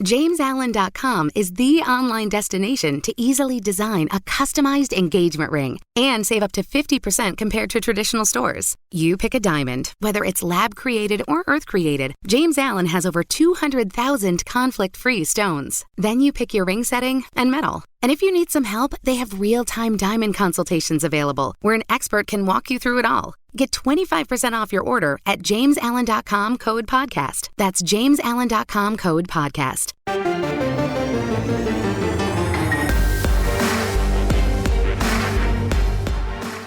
JamesAllen.com is the online destination to easily design a customized engagement ring and save up to 50% compared to traditional stores. You pick a diamond, whether it's lab-created or earth-created, James Allen has over 200,000 conflict-free stones. Then you pick your ring setting and metal. And if you need some help, they have real-time diamond consultations available, where an expert can walk you through it all. Get 25% off your order at JamesAllen.com code podcast. That's JamesAllen.com code podcast.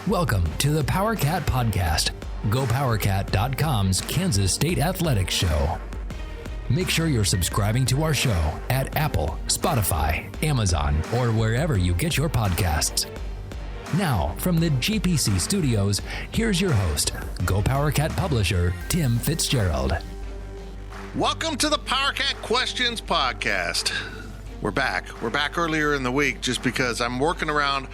Welcome to the PowerCat Podcast, GoPowerCat.com's Kansas State Athletics Show. Make sure you're subscribing to our show at Apple, Spotify, Amazon, or wherever you get your podcasts. Now, from the GPC studios, here's your host, GoPowerCat publisher, Tim Fitzgerald. Welcome to the PowerCat Questions Podcast. We're back. We're back earlier in the week just because I'm working around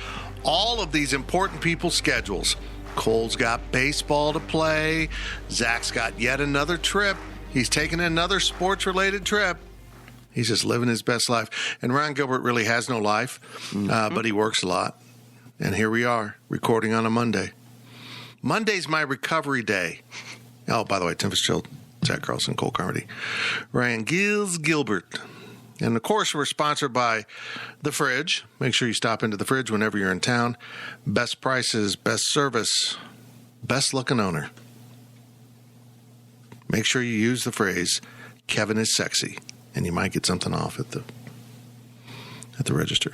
all of these important people's schedules. Cole's got baseball to play. Zach's got yet another trip. He's taking another sports-related trip. He's just living his best life. And Ryan Gilbert really has no life, but he works a lot. And here we are, recording on a Monday. Monday's my recovery day. Oh, by the way, Tim Fitzgerald, Zach Carlson, Cole Carmody, Ryan Gilbert. And, of course, we're sponsored by The Fridge. Make sure you stop into The Fridge whenever you're in town. Best prices, best service, best-looking owner. Make sure you use the phrase, Kevin is sexy, and you might get something off at the register.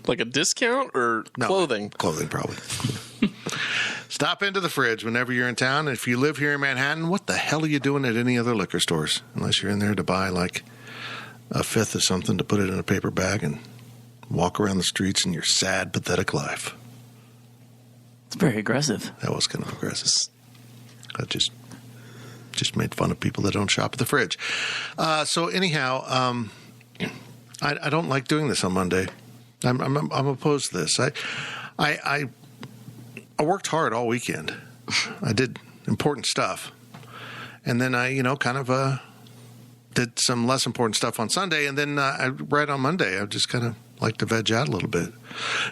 Like a discount or clothing? Clothing, probably. Stop into the Fridge whenever you're in town. And if you live here in Manhattan, what the hell are you doing at any other liquor stores? Unless you're in there to buy like a fifth of something to put it in a paper bag and walk around the streets in your sad, pathetic life. It's very aggressive. That was kind of aggressive. I just made fun of people that don't shop at the Fridge. So anyhow, I don't like doing this on Monday. I'm opposed to this. I worked hard all weekend. I did important stuff, and then I kind of did some less important stuff on Sunday, and then right on Monday I just kind of like to veg out a little bit.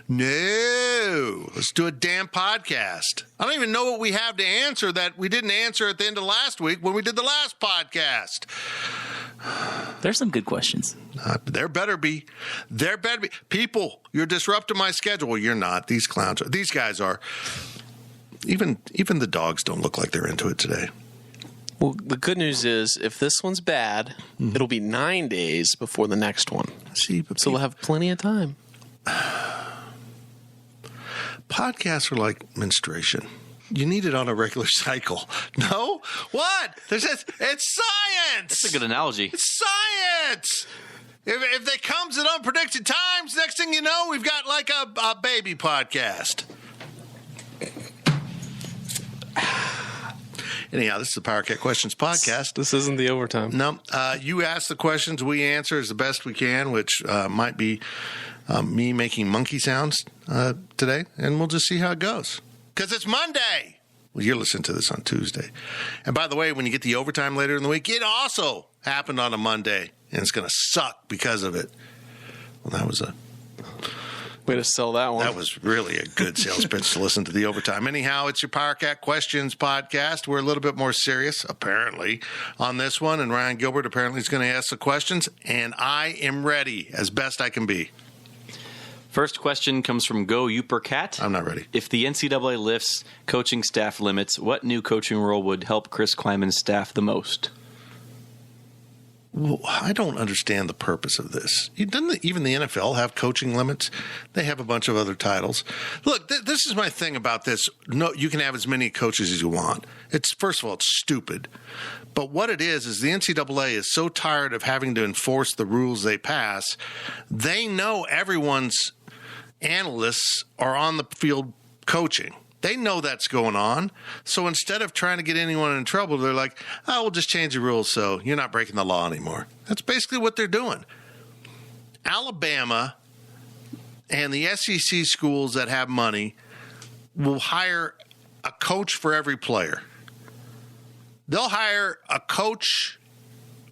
No, let's do a damn podcast. I don't even know what we have to answer that we didn't answer at the end of last week when we did the last podcast. There's some good questions. There better be. People, you're disrupting my schedule. Well, you're not. These clowns are. These guys are. Even the dogs don't look like they're into it today. Well, the good news is if this one's bad, it'll be 9 days before the next one. So we'll have plenty of time. Podcasts are like menstruation. You need it on a regular cycle. No? What? It's science. That's a good analogy. It's science. If it comes at unpredicted times, next thing you know, we've got like a baby podcast. Anyhow, this is the PowerCat Questions Podcast. This isn't the overtime. No. You ask the questions, we answer as the best we can, which might be me making monkey sounds today, and we'll just see how it goes. Because it's Monday. Well, you're listening to this on Tuesday. And by the way, when you get the overtime later in the week, it also happened on a Monday, and it's going to suck because of it. Well, that was a... Way to sell that one. That was really a good sales pitch to listen to the overtime. Anyhow, it's your PowerCat Questions Podcast. We're a little bit more serious, apparently, on this one. And Ryan Gilbert apparently is going to ask the questions. And I am ready as best I can be. First question comes from Go Upercat. I'm not ready. If the NCAA lifts coaching staff limits, what new coaching role would help Chris Kleiman's staff the most? Well, I don't understand the purpose of this. Doesn't even the NFL have coaching limits? They have a bunch of other titles. Look, this is my thing about this. No, you can have as many coaches as you want. First of all, it's stupid. But what it is the NCAA is so tired of having to enforce the rules they pass. They know everyone's analysts are on the field coaching. They know that's going on. So instead of trying to get anyone in trouble, they're like, oh, we'll just change the rules so you're not breaking the law anymore. That's basically what they're doing. Alabama and the SEC schools that have money will hire a coach for every player. They'll hire a coach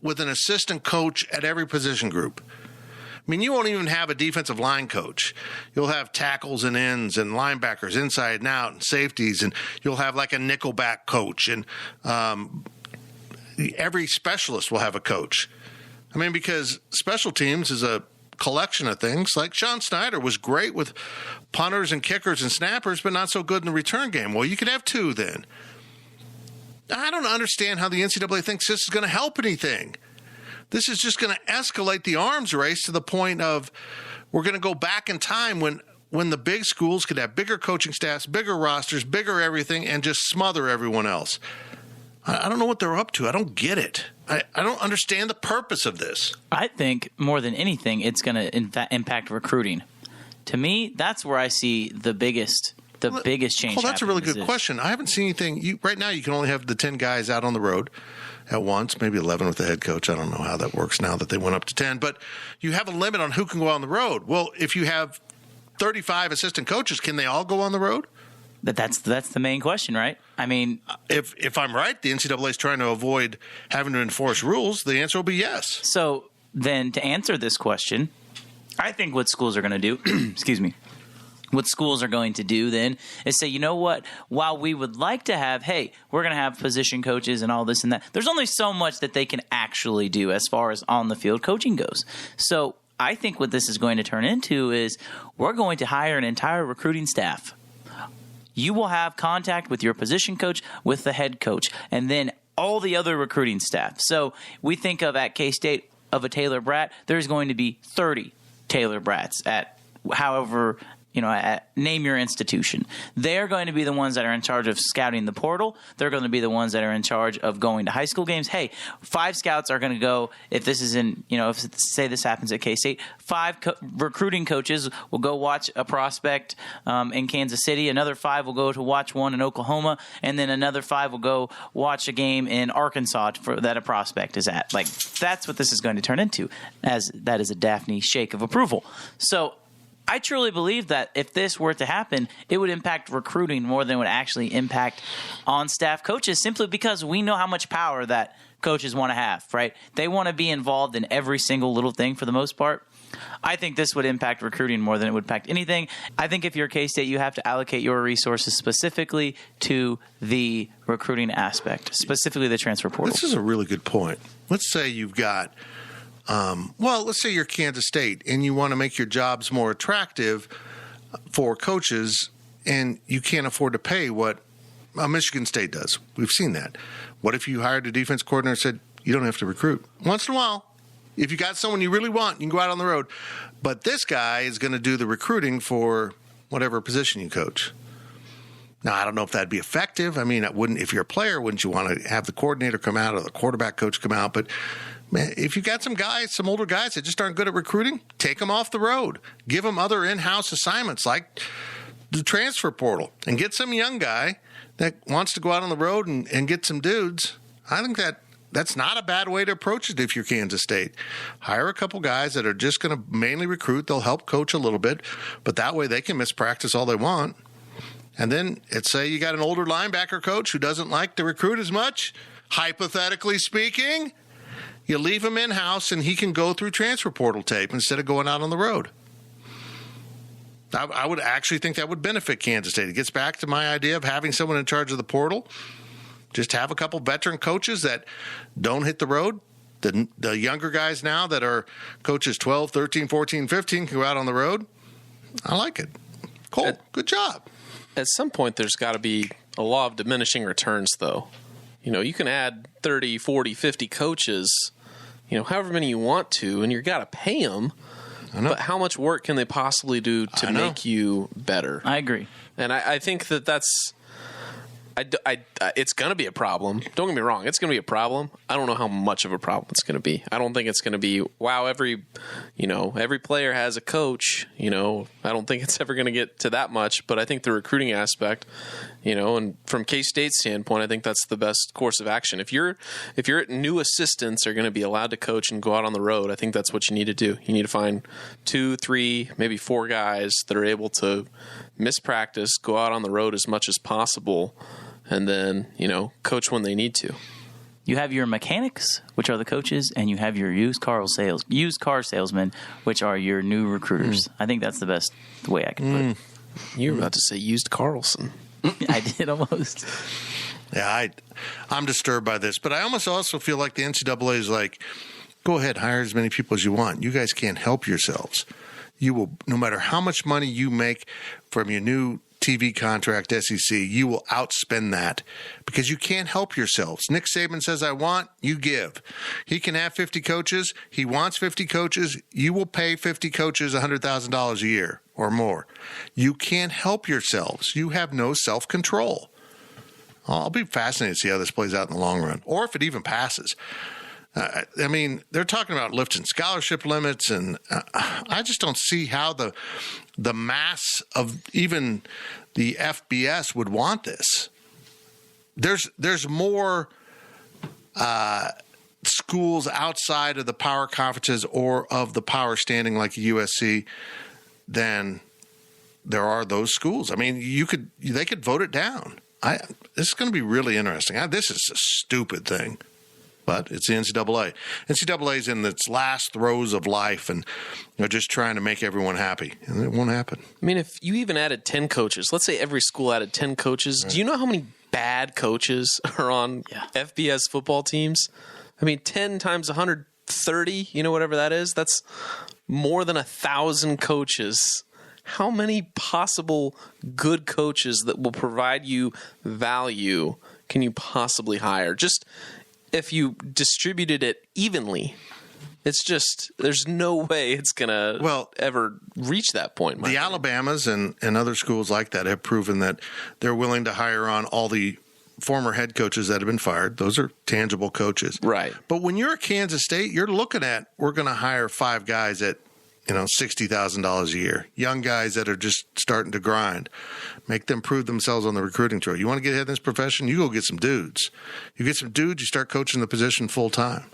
with an assistant coach at every position group. I mean, you won't even have a defensive line coach. You'll have tackles and ends and linebackers inside and out and safeties, and you'll have like a nickelback coach, and every specialist will have a coach. I mean, because special teams is a collection of things. Like Sean Snyder was great with punters and kickers and snappers, but not so good in the return game. Well, you could have two then. I don't understand how the NCAA thinks this is going to help anything. This is just going to escalate the arms race to the point of we're going to go back in time when the big schools could have bigger coaching staffs, bigger rosters, bigger everything, and just smother everyone else. I don't know what they're up to. I don't get it. I don't understand the purpose of this. I think more than anything, it's going to impact recruiting. To me, that's where I see the biggest change. Well, that's a really good question. I haven't seen anything. Right now, you can only have the 10 guys out on the road at once, maybe 11 with the head coach. I don't know how that works now that they went up to 10. But you have a limit on who can go on the road. Well, if you have 35 assistant coaches, can they all go on the road? That's the main question, right? I mean, if I'm right, the NCAA is trying to avoid having to enforce rules. The answer will be yes. So then to answer this question, I think what schools are going to do, excuse me, what schools are going to do then is say, you know what, while we would like to have, hey, we're going to have position coaches and all this and that, there's only so much that they can actually do as far as on the field coaching goes. So I think what this is going to turn into is we're going to hire an entire recruiting staff. You will have contact with your position coach, with the head coach, and then all the other recruiting staff. So we think of at K-State of a Taylor Bratt, there's going to be 30 Taylor Bratts at however, name your institution. They're going to be the ones that are in charge of scouting the portal. They're going to be the ones that are in charge of going to high school games. Hey, 5 scouts are going to go, if this is in, if say this happens at K-State, 5 recruiting coaches will go watch a prospect in Kansas City. Another 5 will go to watch one in Oklahoma. And then another 5 will go watch a game in Arkansas that a prospect is at. Like, that's what this is going to turn into, as that is a Daphne shake of approval. So I truly believe that if this were to happen, it would impact recruiting more than it would actually impact on-staff coaches, simply because we know how much power that coaches want to have, right? They want to be involved in every single little thing for the most part. I think this would impact recruiting more than it would impact anything. I think if you're K-State, you have to allocate your resources specifically to the recruiting aspect, specifically the transfer portal. This is a really good point. Let's say you've got let's say you're Kansas State and you want to make your jobs more attractive for coaches, and you can't afford to pay what Michigan State does. We've seen that. What if you hired a defense coordinator and said, you don't have to recruit? Once in a while, if you got someone you really want, you can go out on the road. But this guy is going to do the recruiting for whatever position you coach. Now, I don't know if that'd be effective. I mean, if you're a player, wouldn't you want to have the coordinator come out or the quarterback coach come out? But man, if you got some older guys that just aren't good at recruiting, take them off the road. Give them other in-house assignments like the transfer portal, and get some young guy that wants to go out on the road and get some dudes. I think that's not a bad way to approach it if you're Kansas State. Hire a couple guys that are just going to mainly recruit. They'll help coach a little bit, but that way they can miss practice all they want. And then say you got an older linebacker coach who doesn't like to recruit as much, hypothetically speaking. You leave him in-house, and he can go through transfer portal tape instead of going out on the road. I would actually think that would benefit Kansas State. It gets back to my idea of having someone in charge of the portal. Just have a couple veteran coaches that don't hit the road. The younger guys now that are coaches 12, 13, 14, 15 can go out on the road. I like it. Cool. Good job. At some point, there's got to be a law of diminishing returns, though. You can add 30, 40, 50 coaches, however many you want to, and you've got to pay them. But how much work can they possibly do to make you better? I agree. And I think that's it's going to be a problem. Don't get me wrong. It's going to be a problem. I don't know how much of a problem it's going to be. I don't think it's going to be, wow, every player has a coach. I don't think it's ever going to get to that much. But I think the recruiting aspect, and from K-State's standpoint, I think that's the best course of action. If your new assistants are going to be allowed to coach and go out on the road, I think that's what you need to do. You need to find 2, 3, maybe 4 guys that are able to miss practice, go out on the road as much as possible, and then, coach when they need to. You have your mechanics, which are the coaches, and you have your used car salesmen, which are your new recruiters. I think that's the way I can put it. You were about to say used Carlson. I did almost. Yeah, I'm disturbed by this, but I almost also feel like the NCAA is like, go ahead, hire as many people as you want. You guys can't help yourselves. You will, no matter how much money you make from your new TV contract, SEC, you will outspend that because you can't help yourselves. Nick Saban says, I want, you give. He can have 50 coaches. He wants 50 coaches. You will pay 50 coaches $100,000 a year or more. You can't help yourselves. You have no self-control. I'll be fascinated to see how this plays out in the long run, or if it even passes. I mean, they're talking about lifting scholarship limits, and I just don't see how the mass of even the FBS would want this. There's more schools outside of the power conferences or of the power standing like USC than there are those schools. I mean, they could vote it down. This is going to be really interesting. This is a stupid thing. But it's the NCAA. NCAA is in its last throes of life, and they're just trying to make everyone happy, and it won't happen. I mean, if you even added 10 coaches, let's say every school added 10 coaches, right. Do you know how many bad coaches are on FBS football teams? I mean, 10 times 130, whatever that is, that's more than 1,000 coaches. How many possible good coaches that will provide you value can you possibly hire? Just if you distributed it evenly, it's just there's no way it's gonna ever reach that point. The Alabamas and other schools like that have proven that they're willing to hire on all the former head coaches that have been fired. Those are tangible coaches, right? But when you're at Kansas State, you're looking at we're going to hire 5 guys at $60,000 a year, young guys that are just starting to grind, make them prove themselves on the recruiting trail. You want to get ahead in this profession? You go get some dudes. You get some dudes, you start coaching the position full time.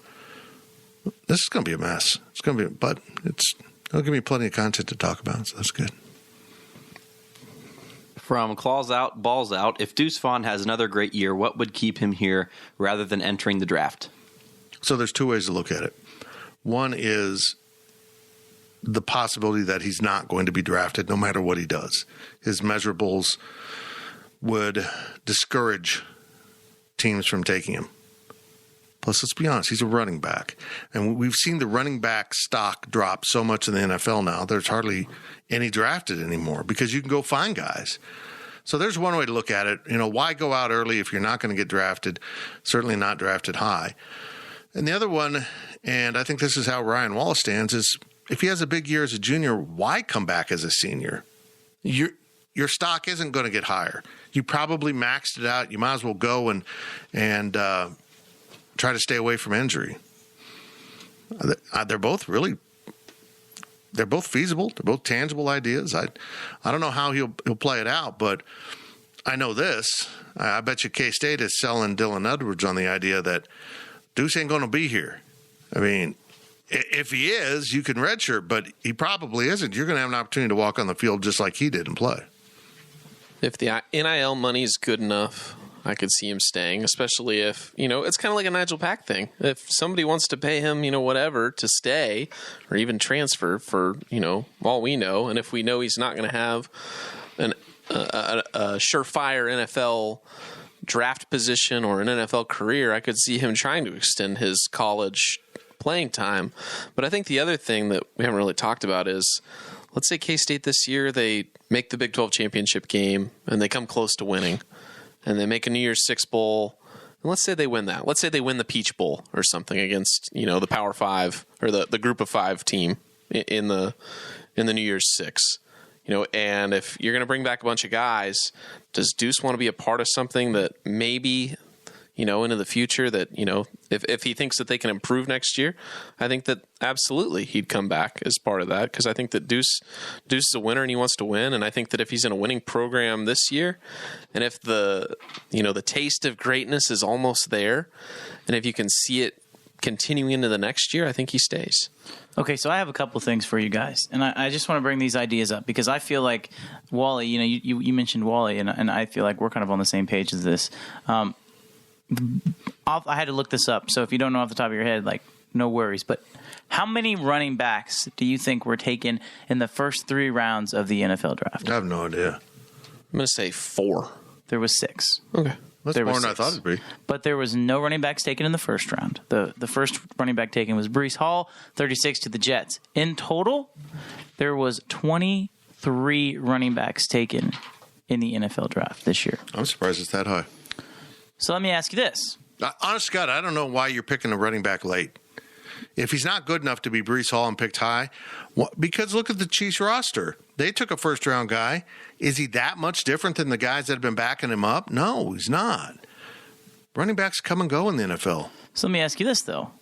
This is going to be a mess. But it'll give me plenty of content to talk about, so that's good. From Claws Out, Balls Out, if Deuce Vaughn has another great year, what would keep him here rather than entering the draft? So there's 2 ways to look at it. One is the possibility that he's not going to be drafted no matter what he does. His measurables would discourage teams from taking him. Plus, let's be honest, he's a running back. And we've seen the running back stock drop so much in the NFL now, there's hardly any drafted anymore because you can go find guys. So there's one way to look at it. Why go out early if you're not going to get drafted, certainly not drafted high. And the other one, and I think this is how Ryan Wallace stands, is if he has a big year as a junior, why come back as a senior? Your stock isn't going to get higher. You probably maxed it out. You might as well go and try to stay away from injury. They're both feasible. They're both tangible ideas. I don't know how he'll play it out, but I know this. I bet you K-State is selling Dylan Edwards on the idea that Deuce ain't going to be here. I mean, if he is, you can redshirt, but he probably isn't. You're going to have an opportunity to walk on the field just like he did and play. If the NIL money is good enough, I could see him staying, especially if, it's kind of like a Nigel Pack thing. If somebody wants to pay him, whatever to stay or even transfer for, all we know, and if we know he's not going to have a surefire NFL draft position or an NFL career, I could see him trying to extend his college playing time. But I think the other thing that we haven't really talked about is, let's say K-State this year, they make the Big 12 championship game and they come close to winning and they make a New Year's Six bowl. And let's say they win that. Let's say they win the Peach Bowl or something against, the Power Five or the Group of Five team in the New Year's Six. And if you're going to bring back a bunch of guys, does Deuce want to be a part of something that maybe into the future that, if he thinks that they can improve next year, I think that absolutely he'd come back as part of that because I think that Deuce is a winner and he wants to win. And I think that if he's in a winning program this year and if the taste of greatness is almost there and if you can see it continuing into the next year, I think he stays. Okay, so I have a couple things for you guys, and I just want to bring these ideas up because I feel like Wally, you mentioned Wally, and I feel like we're kind of on the same page as this. I had to look this up, so if you don't know off the top of your head, like, no worries. But how many running backs do you think were taken in the first 3 rounds of the NFL draft? I have no idea. I'm going to say 4. There was 6. Okay. That's There more was than I 6. thought it'd be. But there was no running backs taken in the first round. The first running back taken was Breece Hall, 36 to the Jets. In total, there was 23 running backs taken in the NFL draft this year. I'm surprised it's that high. So let me ask you this. Honest to God, I don't know why you're picking a running back late. If he's not good enough to be Breece Hall and picked high, because look at the Chiefs roster. They took a first-round guy. Is he that much different than the guys that have been backing him up? No, he's not. Running backs come and go in the NFL. So let me ask you this, though.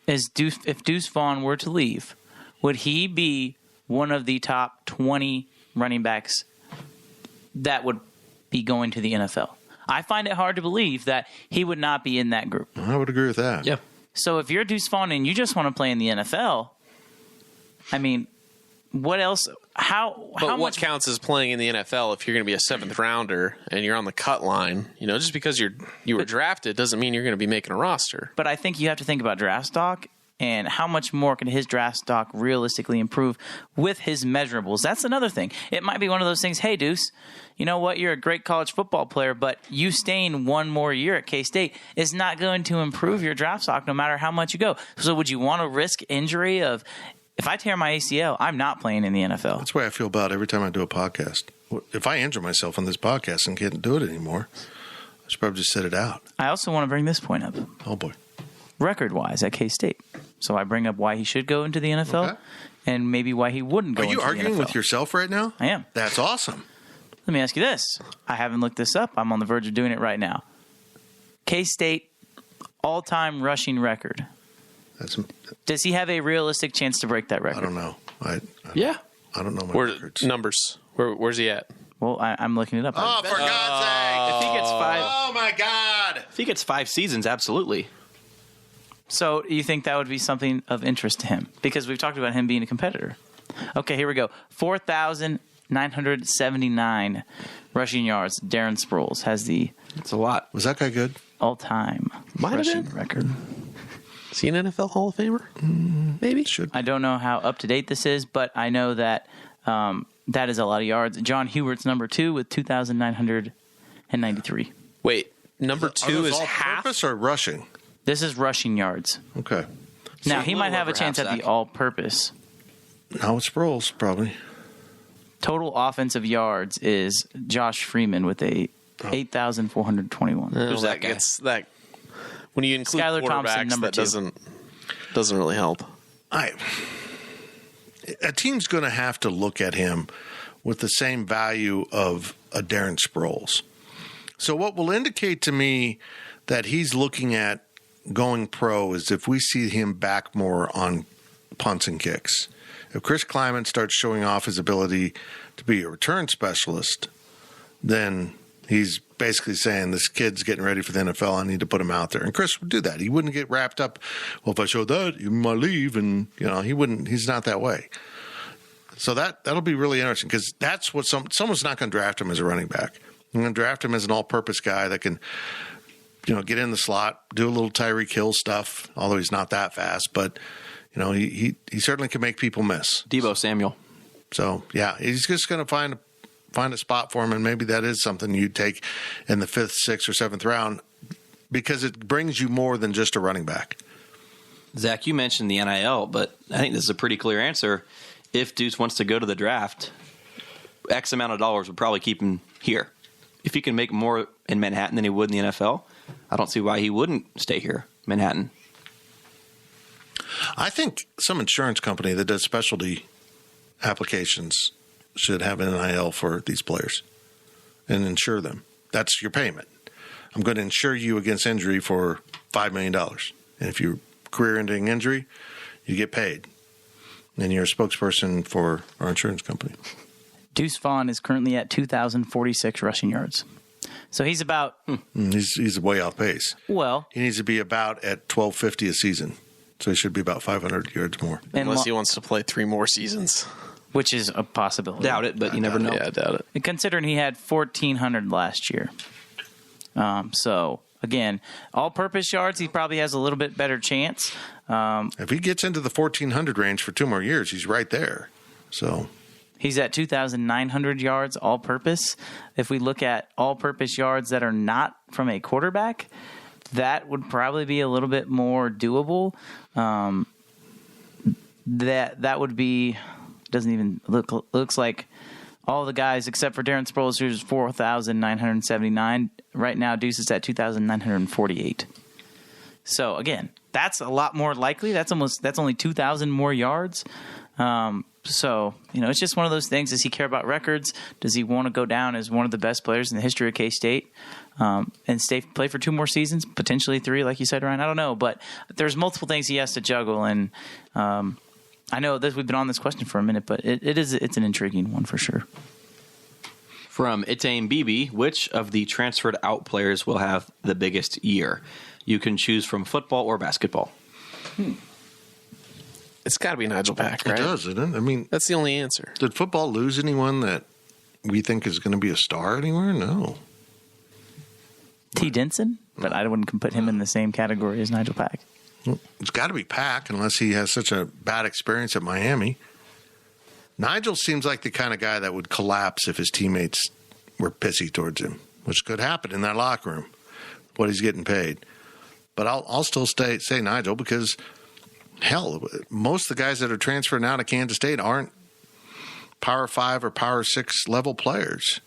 If Deuce Vaughn were to leave, would he be one of the top 20 running backs that would be going to the NFL? I find it hard to believe that he would not be in that group. I would agree with that. Yeah. So if you're Deuce Vaughn and you just want to play in the NFL, I mean, what else? How But what much counts as playing in the NFL if you're going to be a 7th rounder and you're on the cut line? You know, just because you were drafted doesn't mean you're going to be making a roster. But I think you have to think about draft stock and how much more can his draft stock realistically improve with his measurables. That's another thing. It might be one of those things, hey, Deuce, you know what? You're a great college football player, but you staying one more year at K-State is not going to improve your draft stock no matter how much you go. So would you want to risk injury of, if I tear my ACL, I'm not playing in the NFL? That's the way I feel about every time I do a podcast. If I injure myself on this podcast and can't do it anymore, I should probably just sit it out. I also want to bring this point up. Oh, boy. Record-wise at K-State. So I bring up why he should go into the NFL Okay. and maybe why he wouldn't go Are into you the arguing NFL. with yourself right now? I am. That's awesome. Let me ask you this. I haven't looked this up. I'm on the verge of doing it right now. K-State all-time rushing record. Does he have a realistic chance to break that record? I don't know. I don't know my Where records. numbers? Where's he at? Well, I'm looking it up. Oh, for God's sake. If he gets 5, Oh, my God. if he gets 5 seasons, absolutely. So you think that would be something of interest to him? Because we've talked about him being a competitor. Okay, here we go. 4,979 rushing yards. Darren Sproles has the It's a lot. Was that guy good? all-time Might have rushing been. record. Is he an NFL Hall of Famer? Maybe. Should. I don't know how up-to-date this is, but I know that that is a lot of yards. John Hewert's number 2 with 2,993. Wait, number Are 2 those is all half. purpose or rushing? This is rushing yards. Okay. Now, So he a might little have a over chance half at the sack. all-purpose. Now it's Sproles, probably. Total offensive yards is Josh Freeman with a 8,421. Who's that guy? Gets that when you include Skylar Thompson, quarterbacks, number that 2. doesn't really help. A team's going to have to look at him with the same value of a Darren Sproles. So what will indicate to me that he's looking at going pro is if we see him back more on punts and kicks. If Chris Kleiman starts showing off his ability to be a return specialist, then he's basically saying this kid's getting ready for the NFL. I need to put him out there. And Chris would do that. He wouldn't get wrapped up. Well, if I show that, you might leave. And, he wouldn't. He's not that way. So that'll be really interesting because that's what someone's not going to draft him as a running back. I'm going to draft him as an all-purpose guy that can, get in the slot, do a little Tyreek Hill stuff, although he's not that fast. But, he certainly can make people miss. Deebo Samuel. So, yeah, he's just going to find a spot for him, and maybe that is something you take in the 5th, 6th, or 7th round because it brings you more than just a running back. Zach, you mentioned the NIL, but I think this is a pretty clear answer. If Deuce wants to go to the draft, X amount of dollars would probably keep him here. If he can make more in Manhattan than he would in the NFL, I don't see why he wouldn't stay here, Manhattan. I think some insurance company that does specialty applications should have an NIL for these players and insure them. That's your payment. I'm going to insure you against injury for $5 million. And if you're career-ending injury, you get paid. And you're a spokesperson for our insurance company. Deuce Vaughn is currently at 2,046 rushing yards. So he's about, He's way off pace. well, He needs to be about at 1,250 a season. So he should be about 500 yards more. and Unless he wants to play 3 more seasons. which is a possibility. Doubt it, but you never know. Yeah, I doubt it. Considering he had 1,400 last year. So again, all-purpose yards, he probably has a little bit better chance. If he gets into the 1,400 range for 2 more years, he's right there. So he's at 2,900 yards all-purpose. If we look at all-purpose yards that are not from a quarterback, that would probably be a little bit more doable. That would be doesn't even looks like all the guys except for Darren Sproles, who's 4,979 right now. Deuce is at 2,948. So again, that's a lot more likely. That's only 2,000 more yards. So it's just one of those things. Does he care about records? Does he want to go down as one of the best players in the history of K-State and play for 2 more seasons, potentially 3, like you said, Ryan? I don't know, but there's multiple things he has to juggle, and I know that we've been on this question for a minute, but it's an intriguing one for sure. From Itane Bibi, which of the transferred out players will have the biggest year? You can choose from football or basketball. It's got to be Nigel Pack, right? It does, isn't it? I mean, that's the only answer. Did football lose anyone that we think is going to be a star anywhere? No. T. Denson, but I wouldn't put him in the same category as Nigel Pack. Well, it's got to be Pack unless he has such a bad experience at Miami. Nigel seems like the kind of guy that would collapse if his teammates were pissy towards him, which could happen in that locker room, what he's getting paid. But I'll still say Nigel because, hell, most of the guys that are transferring out of Kansas State aren't Power 5 or Power 6 level players.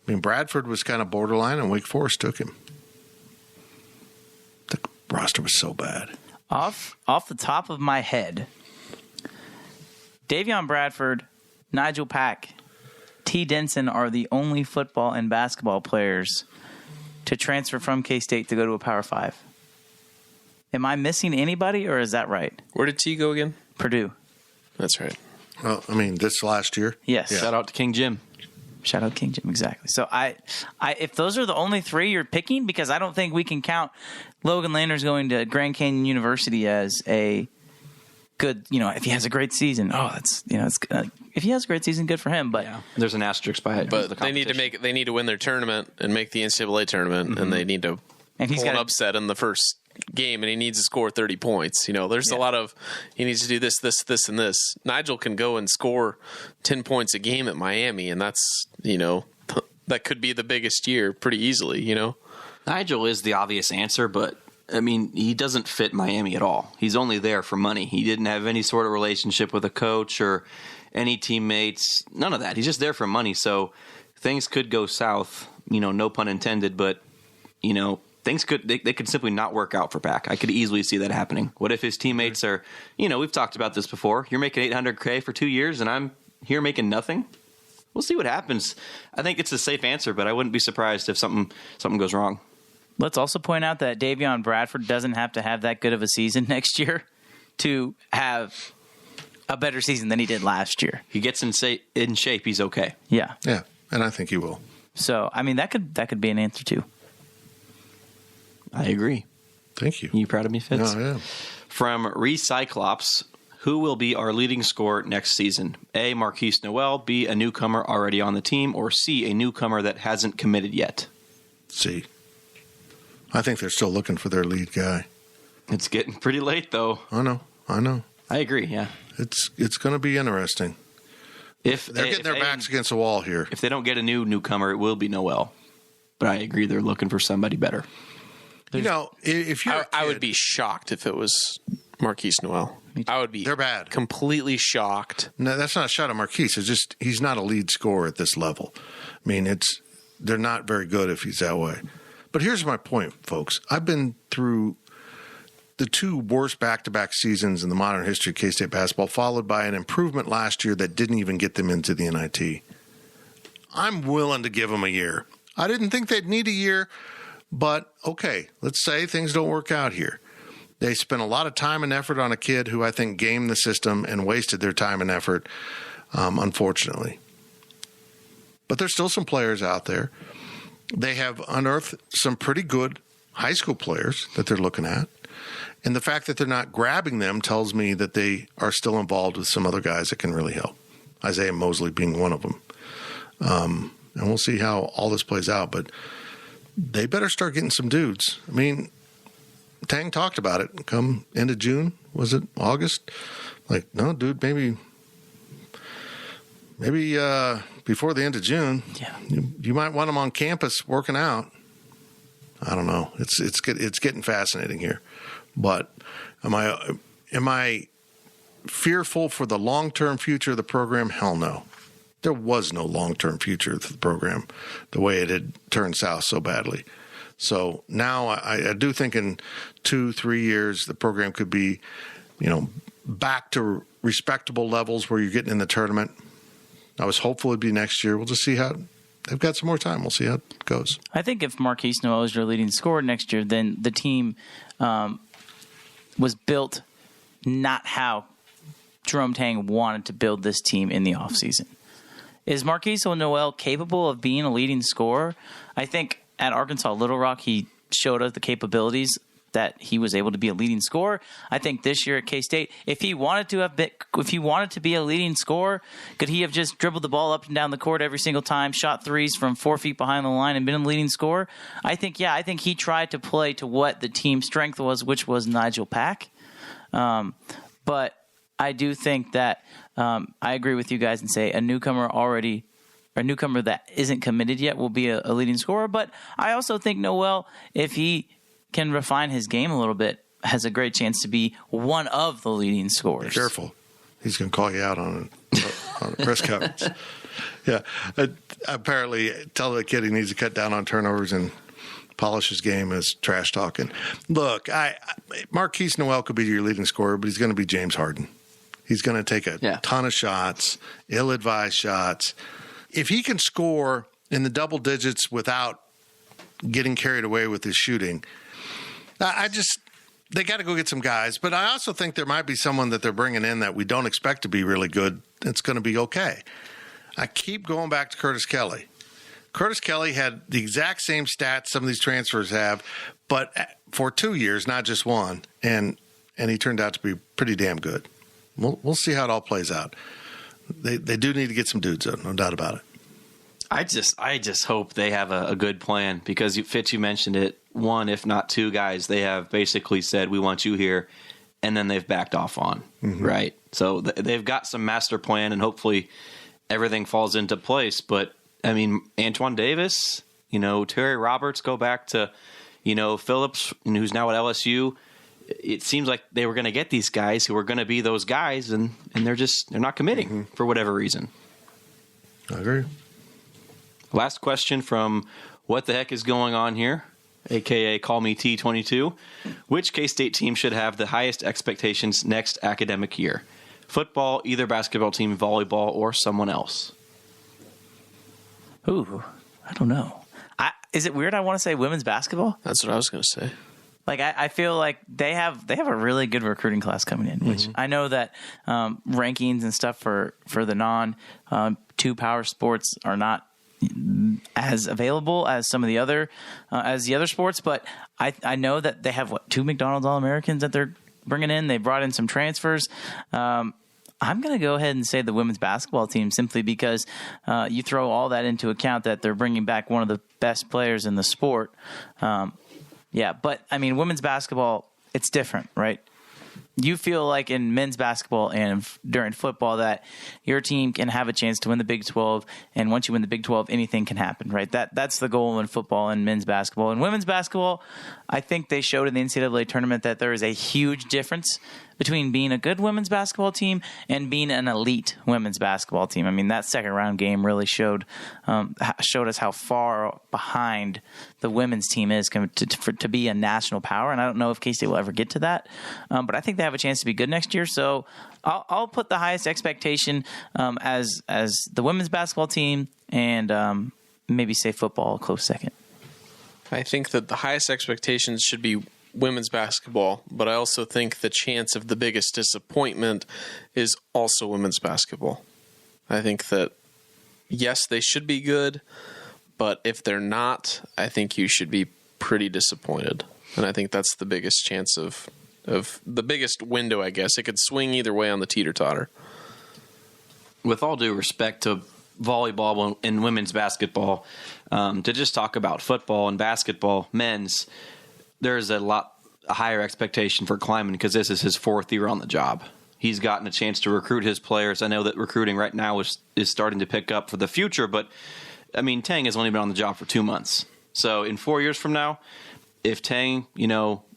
I mean, Bradford was kind of borderline, and Wake Forest took him. The roster was so bad. Off the top of my head, Davion Bradford, Nigel Pack, T. Denson are the only football and basketball players to transfer from K-State to go to a Power 5. Am I missing anybody, or is that right? Where did T go again? Purdue. That's right. Well, I mean, this last year? Yes. Yeah. Shout out to King Jim. Shout out King Jim, exactly. So I if those are the only 3 you're picking, because I don't think we can count Logan Landers going to Grand Canyon University as a good, if he has a great season. Oh, that's, it's if he has a great season, good for him. But There's an asterisk by it. But they need to win their tournament and make the NCAA tournament, and they need to pull an upset in the first game, and he needs to score 30 points. There's a lot of he needs to do this, and this. Nigel can go and score 10 points a game at Miami, and that's that could be the biggest year pretty easily. Nigel is the obvious answer, but I mean, he doesn't fit Miami at all. He's only there for money. He didn't have any sort of relationship with a coach or any teammates. None of that. He's just there for money. So things could go south. No pun intended, but things they could simply not work out for Pack. I could easily see that happening. What if his teammates are, we've talked about this before. You're making $800K for 2 years, and I'm here making nothing. We'll see what happens. I think it's a safe answer, but I wouldn't be surprised if something goes wrong. Let's also point out that Davion Bradford doesn't have to have that good of a season next year to have a better season than he did last year. He gets in shape, he's okay. Yeah. Yeah, and I think he will. So, I mean, that could be an answer too. I agree. Thank you. You proud of me, Fitz? No, I am. From Recyclops, who will be our leading scorer next season? A, Marquise Noel, B, a newcomer already on the team, or C, a newcomer that hasn't committed yet? C. I think they're still looking for their lead guy. It's getting pretty late, though. I know. I agree, yeah. It's going to be interesting. If they're getting their backs against the wall here. If they don't get a newcomer, it will be Noel. But I agree, they're looking for somebody better. If you're I would be shocked if it was Marquise Noel. I would be They're bad. Completely shocked. No, that's not a shot at Marquise. It's just he's not a lead scorer at this level. I mean, they're not very good if he's that way. But here's my point, folks. I've been through the 2 worst back-to-back seasons in the modern history of K-State basketball, followed by an improvement last year that didn't even get them into the NIT. I'm willing to give them a year. I didn't think they'd need a year, but okay, let's say things don't work out here. They spent a lot of time and effort on a kid who I think gamed the system and wasted their time and effort, unfortunately. But there's still some players out there. They have unearthed some pretty good high school players that they're looking at. And the fact that they're not grabbing them tells me that they are still involved with some other guys that can really help. Isaiah Mosley being one of them. And we'll see how all this plays out. But they better start getting some dudes. I mean, Tang talked about it. Come end of June, was it August? Like, no, dude, maybe before the end of June, you might want them on campus working out. I don't know. It's getting fascinating here, but am I fearful for the long-term future of the program? Hell no. There was no long-term future of the program the way it had turned south so badly. So now I do think in 2-3 years the program could be, back to respectable levels where you're getting in the tournament. I was hopeful it'd be next year. We'll just see how they've got some more time. We'll see how it goes. I think if Marquise Noel is your leading scorer next year, then the team was built not how Jerome Tang wanted to build this team in the offseason. Is Marquise Noel capable of being a leading scorer? I think at Arkansas Little Rock, he showed us the capabilities that he was able to be a leading scorer. I think this year at K-State, if he wanted to be a leading scorer, could he have just dribbled the ball up and down the court every single time, shot threes from 4 feet behind the line, and been a leading scorer? I think he tried to play to what the team's strength was, which was Nigel Pack. But I do think that I agree with you guys and say a newcomer that isn't committed yet will be a leading scorer. But I also think Noel, if he can refine his game a little bit, has a great chance to be one of the leading scorers. Be careful. He's going to call you out on a press conference. Yeah. Apparently, tell the kid he needs to cut down on turnovers and polish his game as trash talking. Look, Marquise Noel could be your leading scorer, but he's going to be James Harden. He's going to take a ton of shots, ill-advised shots. If he can score in the double digits without getting carried away with his shooting, they got to go get some guys. But I also think there might be someone that they're bringing in that we don't expect to be really good. It's going to be okay. I keep going back to Curtis Kelly. Curtis Kelly had the exact same stats some of these transfers have, but for 2 years, not just one. And he turned out to be pretty damn good. We'll see how it all plays out. They do need to get some dudes, though, no doubt about it. I just hope they have a good plan because, Fitz, you mentioned it. One, if not two guys, they have basically said, we want you here, and then they've backed off on, right? So they've got some master plan, and hopefully everything falls into place. But, I mean, Antoine Davis, Terry Roberts, go back to, Phillips, who's now at LSU. It seems like they were going to get these guys who were going to be those guys, and they're not committing for whatever reason. I agree. Last question from What the Heck is Going On Here, a.k.a. Call Me T22. Which K-State team should have the highest expectations next academic year? Football, either basketball team, volleyball, or someone else? Ooh, I don't know. Is it weird I want to say women's basketball? That's what I was going to say. Like I feel like they have a really good recruiting class coming in, which I know that rankings and stuff for the non two power sports are not as available as some of the other sports, but I know that they have 2 McDonald's All-Americans that they're bringing in. They brought in some transfers. I'm going to go ahead and say the women's basketball team simply because you throw all that into account that they're bringing back one of the best players in the sport. Yeah, but I mean, women's basketball, it's different, right? You feel like in men's basketball and during football that your team can have a chance to win the Big 12, and once you win the Big 12, anything can happen, right? That's the goal in football and men's basketball. In women's basketball, I think they showed in the NCAA tournament that there is a huge difference between being a good women's basketball team and being an elite women's basketball team. I mean, that second round game really showed us how far behind the women's team is to be a national power. And I don't know if K-State will ever get to that, but I think they have a chance to be good next year. So I'll put the highest expectation as the women's basketball team, and maybe say football a close second. I think that the highest expectations should be women's basketball, but I also think the chance of the biggest disappointment is also women's basketball. I think that, yes, they should be good, but if they're not, I think you should be pretty disappointed. And I think that's the biggest chance of the biggest window, I guess. It could swing either way on the teeter-totter. With all due respect to volleyball and women's basketball, to just talk about football and basketball, men's, there's a higher expectation for Kleiman because this is his 4th year on the job. He's gotten a chance to recruit his players. I know that recruiting right now is starting to pick up for the future, but, I mean, Tang has only been on the job for 2 months. So in 4 years from now, if Tang,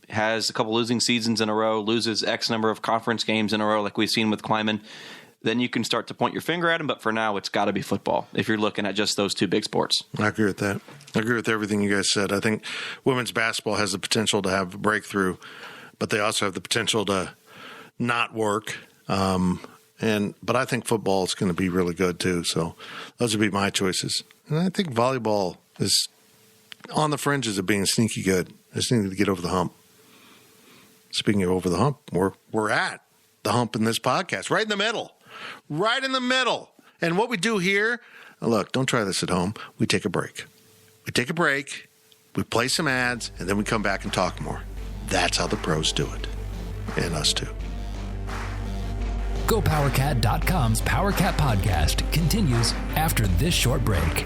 has a couple losing seasons in a row, loses X number of conference games in a row like we've seen with Kleiman, then you can start to point your finger at him. But for now, it's got to be football if you're looking at just those 2 big sports. I agree with that. I agree with everything you guys said. I think women's basketball has the potential to have a breakthrough, but they also have the potential to not work. But I think football is going to be really good too. So those would be my choices. And I think volleyball is on the fringes of being sneaky good. I just need to get over the hump. Speaking of over the hump, we're at the hump in this podcast, right in the middle. Right in the middle. And what we do here, look, don't try this at home. We take a break. We play some ads, and then we come back and talk more. That's how the pros do it. And us too. GoPowerCat.com's PowerCat podcast continues after this short break.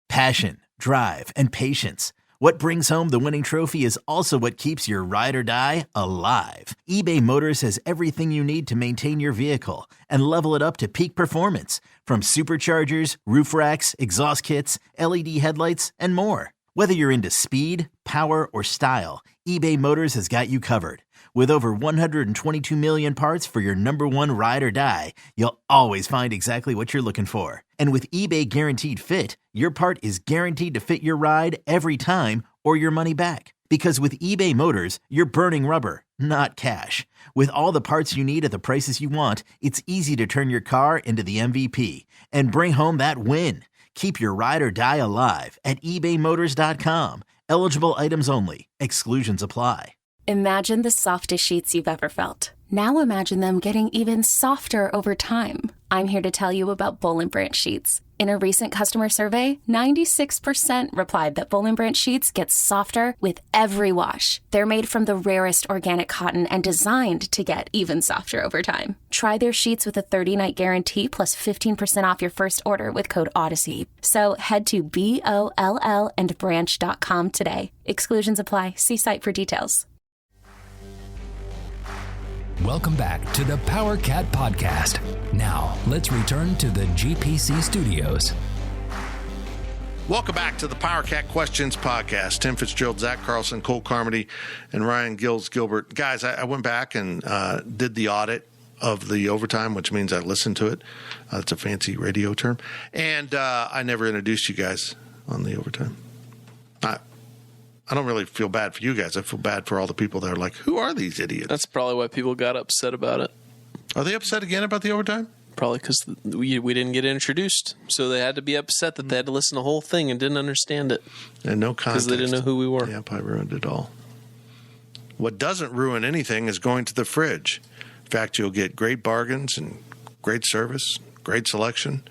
Passion, drive, and patience. What brings home the winning trophy is also what keeps your ride or die alive. eBay Motors has everything you need to maintain your vehicle and level it up to peak performance, from superchargers, roof racks, exhaust kits, LED headlights, and more. Whether you're into speed, power, or style, eBay Motors has got you covered. With over 122 million parts for your number one ride or die, you'll always find exactly what you're looking for. And with eBay Guaranteed Fit, your part is guaranteed to fit your ride every time or your money back. Because with eBay Motors, you're burning rubber, not cash. With all the parts you need at the prices you want, it's easy to turn your car into the MVP and bring home that win. Keep your ride or die alive at ebaymotors.com. Eligible items only. Exclusions apply. Imagine the softest sheets you've ever felt. Now imagine them getting even softer over time. I'm here to tell you about Boll & Branch sheets. In a recent customer survey, 96% replied that Boll & Branch sheets get softer with every wash. They're made from the rarest organic cotton and designed to get even softer over time. Try their sheets with a 30-night guarantee plus 15% off your first order with code Odyssey. So head to BOLLandbranch.com today. Exclusions apply. See site for details. Welcome back to the PowerCat podcast. Now, let's return to the GPC studios. Welcome back to the PowerCat Questions podcast. Tim Fitzgerald, Zach Carlson, Cole Carmody, and Ryan Gilbert. Guys, I went back and did the audit of the overtime, which means I listened to it. It's a fancy radio term. And I never introduced you guys on the overtime. I don't really feel bad for you guys. I feel bad for all the people that are like, who are these idiots? That's probably why people got upset about it. Are they upset again about the overtime? Probably because we didn't get introduced. So they had to be upset that they had to listen to the whole thing and didn't understand it. And no context. Because they didn't know who we were. Yeah, probably ruined it all. What doesn't ruin anything is going to the fridge. In fact, you'll get great bargains and great service, great selection.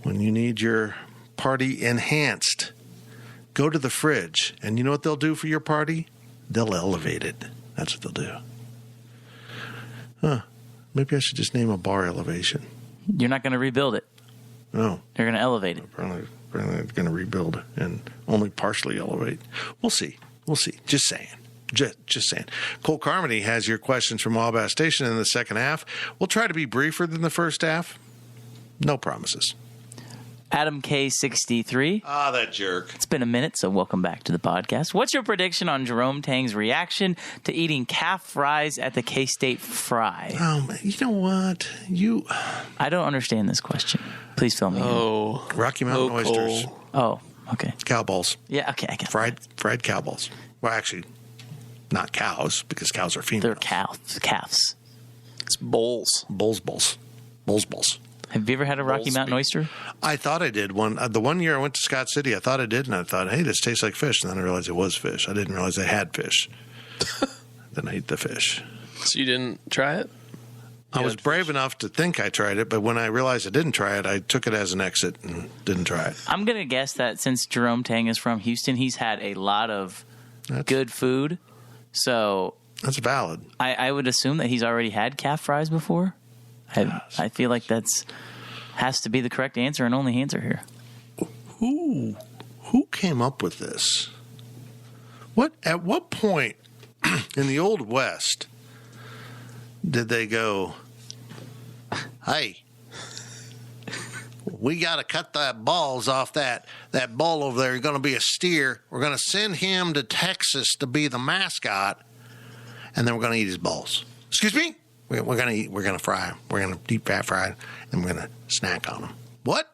When you need your party enhanced, go to the fridge, and you know what they'll do for your party? They'll elevate it. That's what they'll do. Maybe I should just name a bar Elevation. You're not going to rebuild it. No. They're going to elevate it. Apparently they're going to rebuild and only partially elevate. We'll see. Just saying. Just saying. Cole Carmody has your questions from Wabash Station in the second half. We'll try to be briefer than the first half. No promises. Adam K63. That jerk. It's been a minute, so welcome back to the podcast. What's your prediction on Jerome Tang's reaction to eating calf fries at the K-State Fry? You know what? I don't understand this question. Please fill me in. Rocky Mountain oysters. Cole. Oh, okay. Cow balls. Yeah, okay, I get Fried cow balls. Well, actually, not cows, because cows are females. They're calves. It's bowls. Bulls. Have you ever had a Rocky Mountain oyster? I thought I did one. The one year I went to Scott City, I thought I did, and I thought, hey, this tastes like fish. And then I realized it was fish. I didn't realize they had fish. Then I ate the fish. So you didn't try it? I was brave enough to think I tried it, but when I realized I didn't try it, I took it as an exit and didn't try it. I'm going to guess that since Jerome Tang is from Houston, he's had a lot of good food. So that's valid. I would assume that he's already had calf fries before. I feel like that's has to be the correct answer and only answer here. Who came up with this? At what point in the Old West did they go, hey, we got to cut that balls off that bull over there. He's going to be a steer. We're going to send him to Texas to be the mascot, and then we're going to eat his balls. Excuse me? We're going to fry him. We're going to deep fat fry him, and we're going to snack on him. What?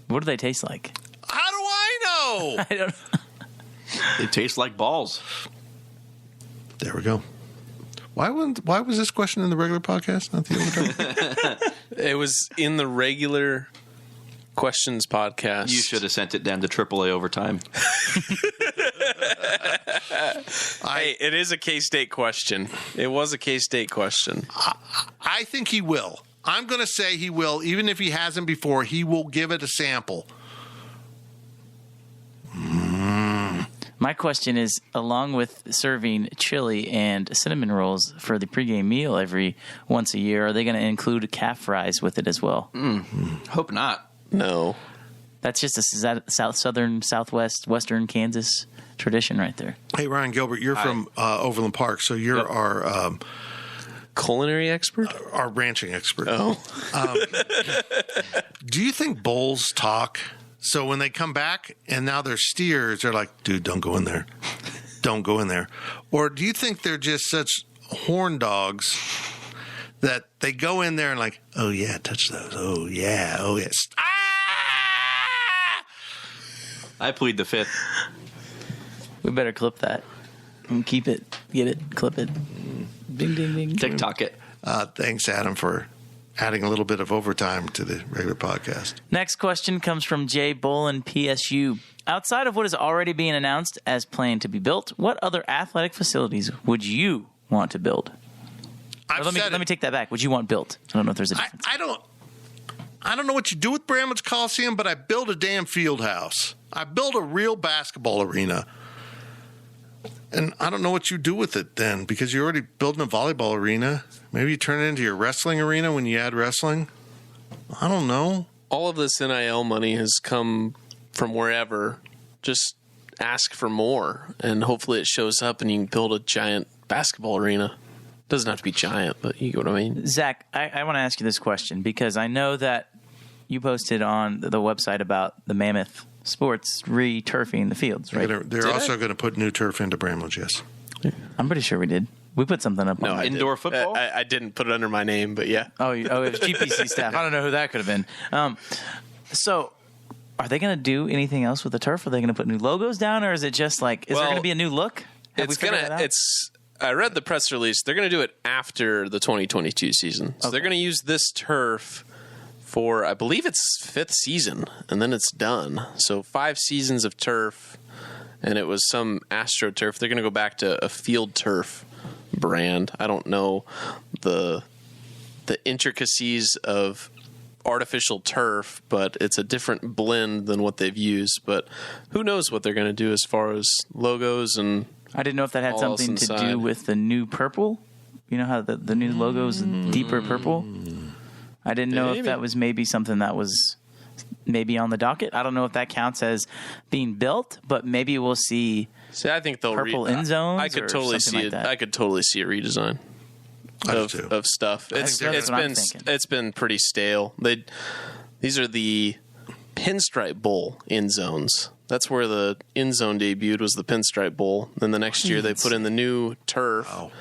What do they taste like? How do I know? I don't know. They taste like balls. There we go. Why was this question in the regular podcast, not the overtime? It was in the regular questions podcast. You should have sent it down to AAA overtime. Hey, it is a K-State question. It was a K-State question. I think he will. I'm going to say he will. Even if he hasn't before, he will give it a sample. My question is, along with serving chili and cinnamon rolls for the pregame meal once a year, are they going to include calf fries with it as well? Hope not. No. That's just a southern, southwest, western Kansas tradition right there. Hey, Ryan Gilbert, you're from Overland Park, so you're our culinary expert? Our ranching expert. Oh. Do you think bulls talk? So when they come back and now they're steers, they're like, dude, don't go in there. Don't go in there. Or do you think they're just such horn dogs that they go in there and like, oh, yeah, touch those. Oh, yeah. Oh, yes. Ah! I plead the fifth. We better clip that and keep it, get it, clip it. Ding, ding, ding. TikTok it. Thanks, Adam, for adding a little bit of overtime to the regular podcast. Next question comes from Jay Bolin, PSU. Outside of what is already being announced as planned to be built, what other athletic facilities would you want to build? Let me take that back. Would you want built? I don't know if there's a difference. I don't know what you do with Bramlett's Coliseum, but I build a damn field house. I build a real basketball arena. And I don't know what you do with it then, because you're already building a volleyball arena. Maybe you turn it into your wrestling arena when you add wrestling. I don't know. All of this NIL money has come from wherever. Just ask for more, and hopefully it shows up and you can build a giant basketball arena. Doesn't have to be giant, but you get what I mean. Zach, I want to ask you this question because I know that you posted on the website about the Mammoth Sports re-turfing the fields, right? They're also going to put new turf into Bramlage, yes. I'm pretty sure we did. We put something up on indoor football? I didn't put it under my name, but yeah. Oh, it was GPC staff. I don't know who that could have been. So, are they going to do anything else with the turf? Are they going to put new logos down, or is it just like, is there going to be a new look? I read the press release. They're going to do it after the 2022 season. So they're going to use this turf for, I believe it's 5th season, and then it's done. So 5 seasons of turf, and it was some AstroTurf. They're going to go back to a field turf brand. I don't know the intricacies of artificial turf, but it's a different blend than what they've used. But who knows what they're going to do as far as logos and I didn't know if that had something to do with the new purple. You know how the new logo is deeper purple? I didn't know if that was maybe something that was maybe on the docket. I don't know if that counts as being built, but maybe we'll see. See, I think they'll purple end zones. I could totally see like it. that. I could totally see a redesign of stuff. It's been pretty stale. These are the Pinstripe Bowl end zones. That's where the end zone debuted, was the Pinstripe Bowl. Then the next year they put in the new turf. Wow.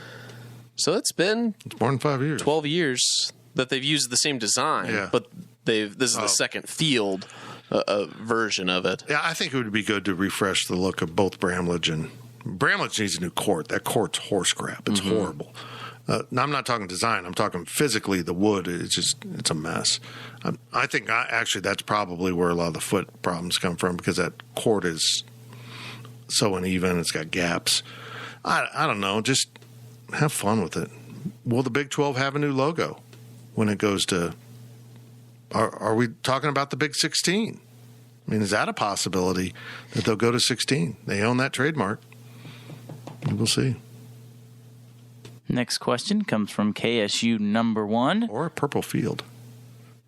So it's been more than 5 years. 12 years that they've used the same design, but this is the second field version of it. Yeah, I think it would be good to refresh the look of both Bramlage and Bramlage needs a new court. That court's horse crap. It's horrible. Now, I'm not talking design. I'm talking physically. The wood, it's a mess. I think actually that's probably where a lot of the foot problems come from, because that court is so uneven. It's got gaps. I don't know. Just have fun with it. Will the Big 12 have a new logo when it goes to? Are we talking about the Big 16? I mean, is that a possibility that they'll go to 16? They own that trademark. We'll see. Next question comes from KSU number 1. Or a purple field.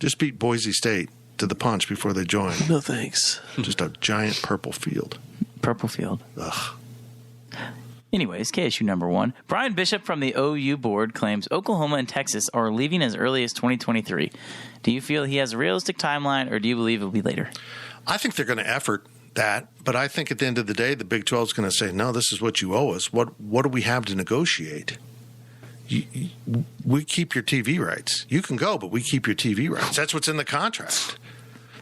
Just beat Boise State to the punch before they join. No thanks. Just a giant purple field. Purple field. Ugh. Anyways, KSU number 1. Brian Bishop from the OU board claims Oklahoma and Texas are leaving as early as 2023. Do you feel he has a realistic timeline, or do you believe it will be later? I think they're going to effort that, but I think at the end of the day, the Big 12 is going to say, no, this is what you owe us. What do we have to negotiate? We keep your TV rights. You can go, but we keep your TV rights. That's what's in the contract.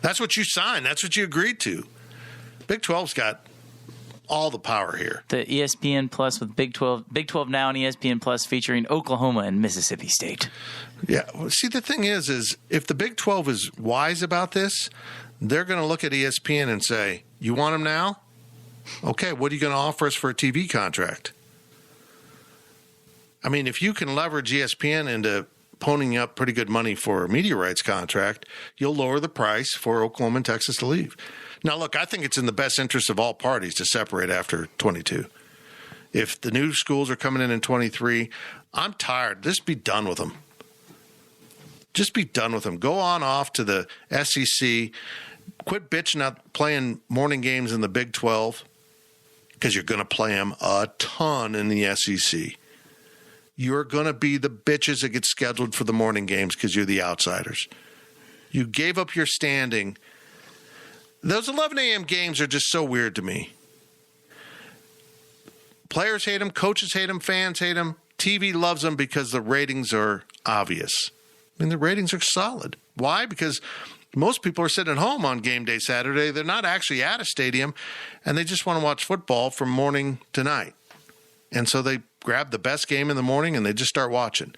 That's what you signed. That's what you agreed to. Big 12's got all the power here. The ESPN Plus with Big 12 Now and ESPN Plus featuring Oklahoma and Mississippi State. Yeah. Well, see, the thing is if the Big 12 is wise about this, they're going to look at ESPN and say, you want them now? Okay, what are you going to offer us for a TV contract? I mean, if you can leverage ESPN into ponying up pretty good money for a media rights contract, you'll lower the price for Oklahoma and Texas to leave. Now, look, I think it's in the best interest of all parties to separate after 22. If the new schools are coming in 23, I'm tired. Just be done with them. Just be done with them. Go on off to the SEC. Quit bitching out playing morning games in the Big 12 because you're going to play them a ton in the SEC. You're going to be the bitches that get scheduled for the morning games because you're the outsiders. You gave up your standing. Those 11 a.m. games are just so weird to me. Players hate them, coaches hate them, fans hate them. TV loves them because the ratings are obvious. I mean, the ratings are solid. Why? Because most people are sitting at home on game day Saturday. They're not actually at a stadium, and they just want to watch football from morning to night. And so they grab the best game in the morning, and they just start watching.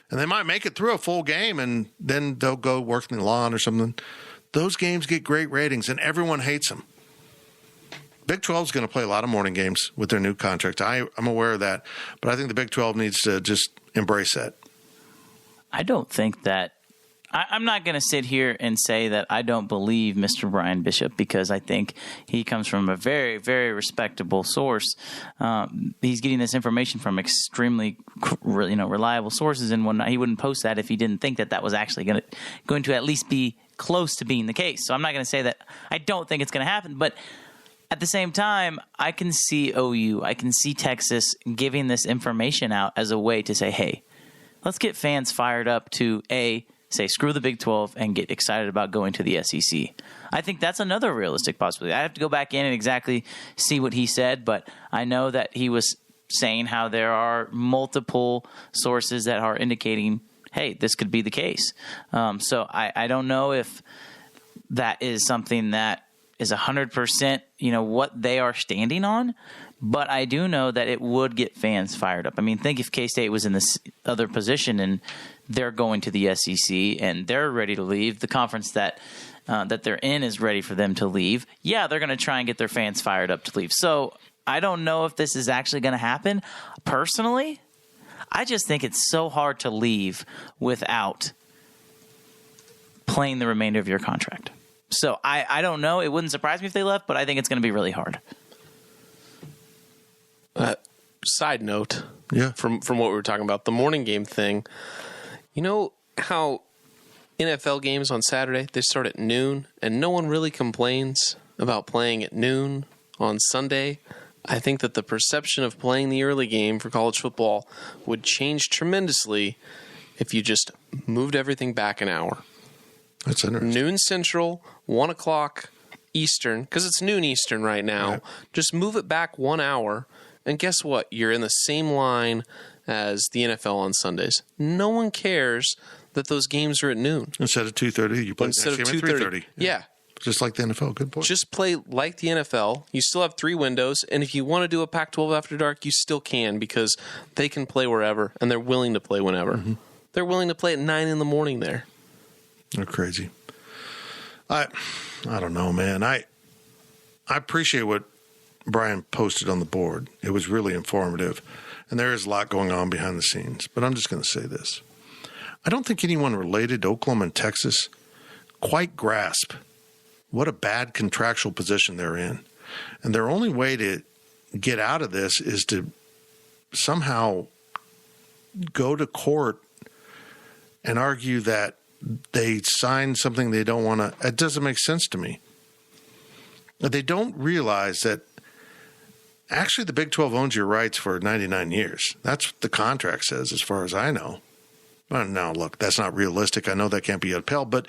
And they might make it through a full game, and then they'll go work in the lawn or something. Those games get great ratings, and everyone hates them. Big 12 is going to play a lot of morning games with their new contract. I'm aware of that, but I think the Big 12 needs to just embrace that. I don't think that I'm not going to sit here and say that I don't believe Mr. Brian Bishop, because I think he comes from a very, very respectable source. He's getting this information from extremely, reliable sources and whatnot. He wouldn't post that if he didn't think that that was actually going to at least be close to being the case. So I'm not going to say that I don't think it's going to happen, but at the same time, I can see OU, I can see Texas giving this information out as a way to say, hey, let's get fans fired up to say screw the Big 12 and get excited about going to the SEC. I think that's another realistic possibility. I have to go back in and exactly see what he said, but I know that he was saying how there are multiple sources that are indicating, hey, this could be the case. So I don't know if that is something that is 100%, what they are standing on. But I do know that it would get fans fired up. I mean, think if K-State was in this other position and they're going to the SEC and they're ready to leave, the conference that they're in is ready for them to leave. Yeah, they're going to try and get their fans fired up to leave. So I don't know if this is actually going to happen. Personally, I just think it's so hard to leave without playing the remainder of your contract. So I don't know. It wouldn't surprise me if they left, but I think it's going to be really hard. Side note, yeah, from what we were talking about, the morning game thing. You know how NFL games on Saturday, they start at noon, and no one really complains about playing at noon on Sunday? I think that the perception of playing the early game for college football would change tremendously if you just moved everything back an hour. That's interesting. Noon Central, 1 o'clock Eastern, because it's noon Eastern right now. Right. Just move it back 1 hour, and guess what? You're in the same line as the NFL on Sundays. No one cares that those games are at noon. Instead of 2:30, you play Instead of next game 2:30. at 3:30. Yeah. Just like the NFL. Good point. Just play like the NFL. You still have 3 windows, and if you want to do a Pac-12 after dark, you still can, because they can play wherever, and they're willing to play whenever. Mm-hmm. They're willing to play at 9 in the morning there. They're crazy. I don't know, man. I appreciate what Brian posted on the board. It was really informative, and there is a lot going on behind the scenes. But I'm just going to say this. I don't think anyone related to Oklahoma and Texas quite grasp what a bad contractual position they're in. And their only way to get out of this is to somehow go to court and argue that they sign something they don't want to. It doesn't make sense to me. They don't realize that actually the Big 12 owns your rights for 99 years. That's what the contract says, as far as I know. Well, now, look, that's not realistic. I know that can't be upheld, but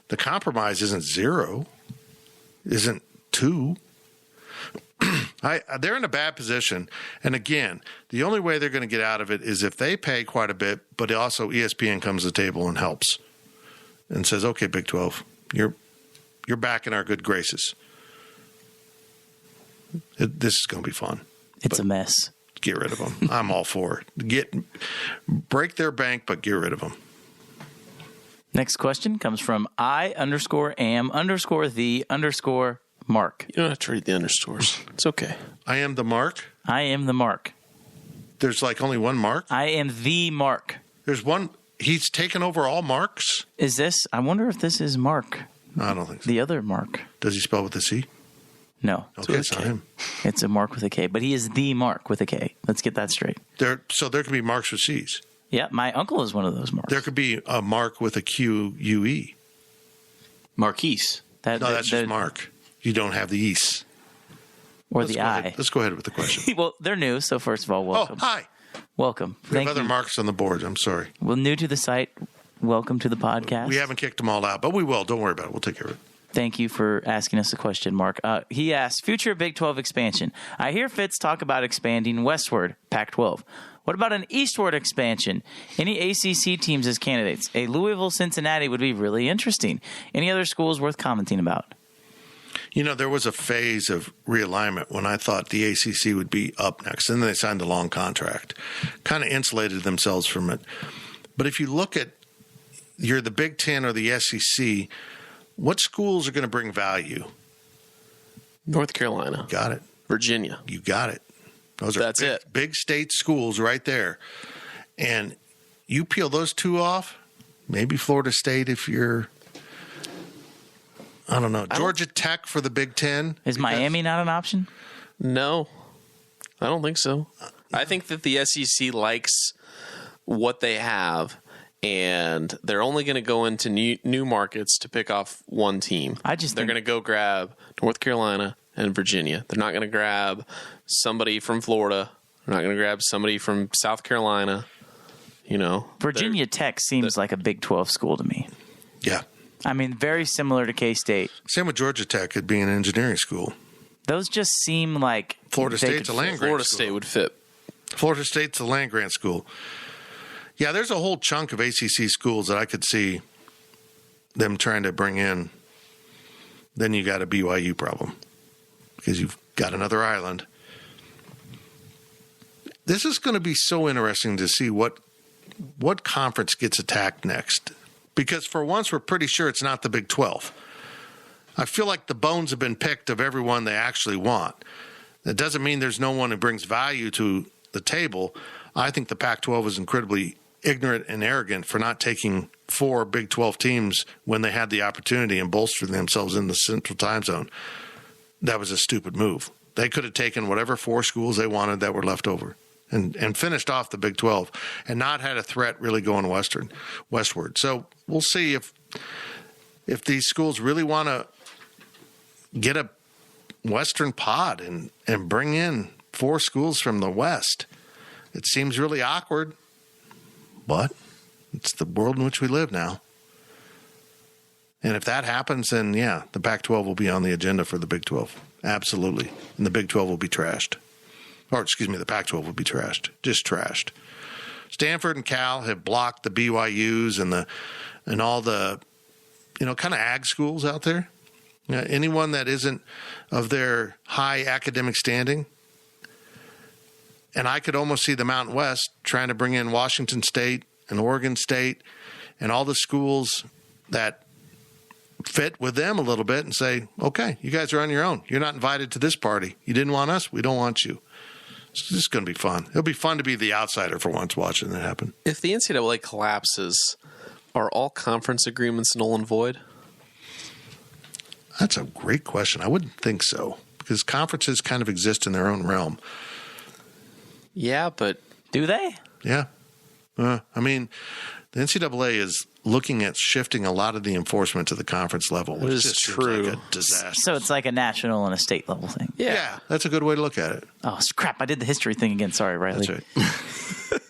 the compromise isn't 0, isn't 2. They're in a bad position. And again, the only way they're going to get out of it is if they pay quite a bit, but also ESPN comes to the table and helps and says, okay, Big 12, you're back in our good graces. This is going to be fun. It's a mess. Get rid of them. I'm all for it. Break their bank, but get rid of them. Next question comes from I_am_the_Mark. You don't have to read the underscores. It's okay. I am the Mark. I am the Mark. There's like only one Mark. I am the Mark. There's one. He's taken over all Marks. Is this? I wonder if this is Mark. I don't think so. The other Mark. Does he spell with a C? No. Okay, it's not him. It's a Mark with a K, but he is the Mark with a K. Let's get that straight. So there could be Marks with C's. Yeah, my uncle is one of those Marks. There could be a Mark with a Q-U-E. Marquise. No, that's just Mark. You don't have the E's. Or the I. Let's go ahead with the question. Well, they're new, so first of all, welcome. Oh, hi. Welcome. We have Thank other you. Marks on the board. I'm sorry. Well, new to the site, welcome to the podcast. We haven't kicked them all out, but we will. Don't worry about it. We'll take care of it. Thank you for asking us a question, Mark. He asked, future Big 12 expansion. I hear Fitz talk about expanding westward, Pac-12. What about an eastward expansion? Any ACC teams as candidates? A Louisville-Cincinnati would be really interesting. Any other schools worth commenting about? You know, there was a phase of realignment when I thought the ACC would be up next, and then they signed a long contract, kind of insulated themselves from it. But if you look at you're the Big Ten or the SEC, what schools are going to bring value? North Carolina. Got it. Virginia. You got it. That's it. Big state schools right there. And you peel those two off, maybe Florida State if you're, I don't know, Georgia Tech for the Big Ten. Is Miami not an option? No, I don't think so. I think that the SEC likes what they have, and they're only going to go into new markets to pick off one team. They're going to go grab North Carolina and Virginia. They're not going to grab somebody from Florida. They're not going to grab somebody from South Carolina. You know, Virginia Tech seems like a Big 12 school to me. Yeah. I mean, very similar to K-State. Same with Georgia Tech. It'd be an engineering school. Those just seem like Florida State's a land grant Florida school. State would fit. Florida State's a land grant school. Yeah, there's a whole chunk of ACC schools that I could see them trying to bring in. Then you got a BYU problem because you've got another island. This is going to be so interesting to see what conference gets attacked next. Because for once, we're pretty sure it's not the Big 12. I feel like the bones have been picked of everyone they actually want. That doesn't mean there's no one who brings value to the table. I think the Pac-12 is incredibly ignorant and arrogant for not taking 4 Big 12 teams when they had the opportunity and bolstering themselves in the Central Time Zone. That was a stupid move. They could have taken whatever 4 schools they wanted that were left over and finished off the Big 12 and not had a threat really going westward. So we'll see if these schools really want to get a Western pod and bring in 4 schools from the West. It seems really awkward, but it's the world in which we live now. And if that happens, then yeah, the Pac-12 will be on the agenda for the Big 12. Absolutely. And the Big 12 will be trashed. Or, excuse me, the Pac-12 will be trashed. Just trashed. Stanford and Cal have blocked the BYUs and all the, kind of ag schools out there. Anyone that isn't of their high academic standing. And I could almost see the Mountain West trying to bring in Washington State and Oregon State and all the schools that fit with them a little bit and say, okay, you guys are on your own. You're not invited to this party. You didn't want us. We don't want you. It's just going to be fun. It'll be fun to be the outsider for once watching that happen. If the NCAA collapses, are all conference agreements null and void? That's a great question. I wouldn't think so because conferences kind of exist in their own realm. Yeah, but do they? Yeah. The NCAA is looking at shifting a lot of the enforcement to the conference level, which is just seems true. like a disaster. So it's like a national and a state level thing. Yeah, that's a good way to look at it. Oh, crap. I did the history thing again. Sorry, Riley. That's right.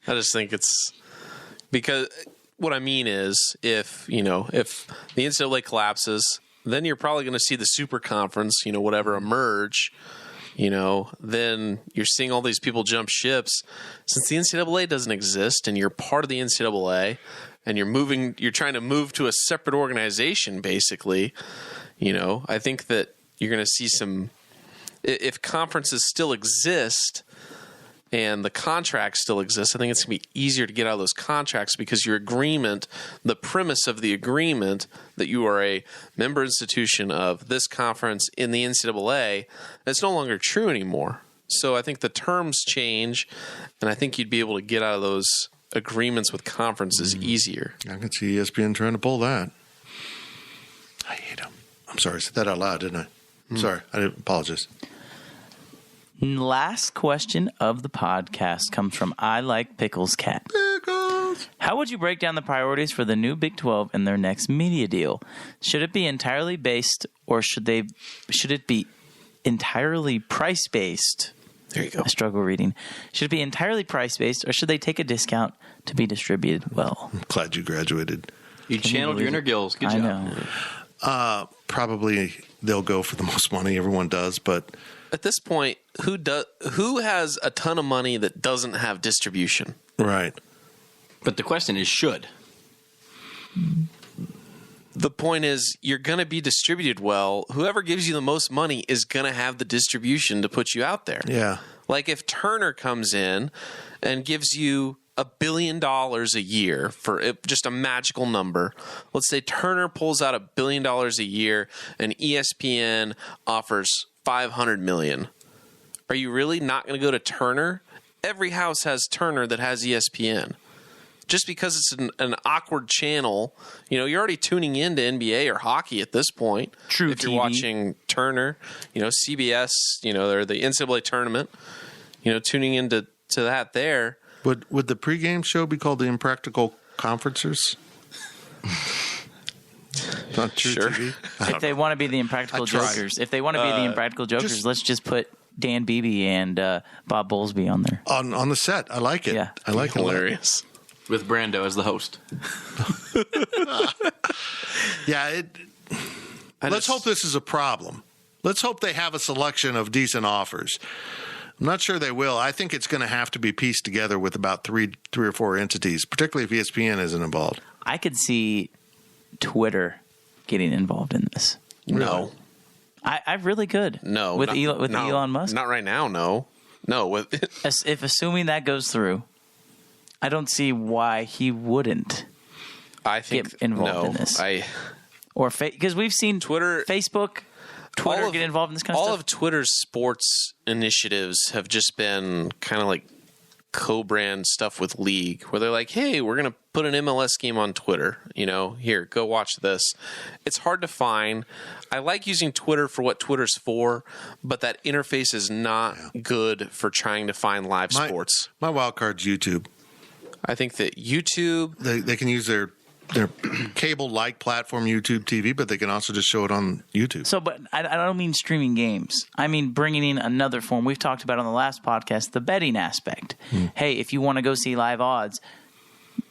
I just think it's because what I mean is if the NCAA collapses, then you're probably going to see the super conference, whatever, emerge. Then you're seeing all these people jump ships. Since the NCAA doesn't exist and you're part of the NCAA and you're trying to move to a separate organization, basically, I think that you're going to see if conferences still exist and the contracts still exist, I think it's going to be easier to get out of those contracts because your agreement, the premise of the agreement that you are a member institution of this conference in the NCAA, that's no longer true anymore. So I think the terms change, and I think you'd be able to get out of those agreements with conferences easier. I can see ESPN trying to pull that. I hate them. I'm sorry, I said that out loud, didn't I? Sorry, I didn't apologize. Last question of the podcast comes from I Like Pickles Cat. Pickles! How would you break down the priorities for the new Big 12 and their next media deal? Should it be entirely based, or should it be entirely price-based? There you go. I struggle reading. Should it be entirely price-based, or should they take a discount to be distributed well? I'm glad you graduated. You channeled your inner gills. Good job. I know. Probably they'll go for the most money. Everyone does, but At this point, who has a ton of money that doesn't have distribution? right. But the question is, should? The point is, you're going to be distributed well. Whoever gives you the most money is going to have the distribution to put you out there. Yeah. Like if Turner comes in and gives you $1 billion a year for just a magical number. Let's say Turner pulls out $1 billion a year and ESPN offers $500 million. Are you really not going to go to Turner? Every house has Turner that has ESPN. Just because it's an awkward channel, you're already tuning into NBA or hockey at this point. True if you're TV. watching Turner, CBS, or the NCAA tournament, tuning into that there. Would the pregame show be called the Impractical Conferencers? Not True Sure. TV? If they want to be the Impractical I tried. Jokers, let's just put Dan Beebe and Bob Bowlesby on there. On the set. I like it. Yeah. I like it. Hilarious. With Brando as the host. Yeah. Let's hope this is a problem. Let's hope they have a selection of decent offers. I'm not sure they will. I think it's going to have to be pieced together with about three or four entities, particularly if ESPN isn't involved. I could see Twitter getting involved in this. No. I really could. No. With no, Elon Musk? Not right now, no. No. If assuming that goes through, I don't see why he wouldn't I think get involved in this. Or because we've seen Twitter, Facebook, get involved in this kind of all stuff. of Twitter's sports initiatives have just been kind of like co-brand stuff with League, where they're like, hey, we're going to put an MLS game on Twitter. Here, go watch this. It's hard to find. I like using Twitter for what Twitter's for, but that interface is not good for trying to find live sports. My wild card's YouTube. I think that YouTube... They can use their cable-like platform, YouTube TV, but they can also just show it on YouTube. So, but I don't mean streaming games. I mean bringing in another form. We've talked about on the last podcast, the betting aspect. Hey, if you want to go see live odds,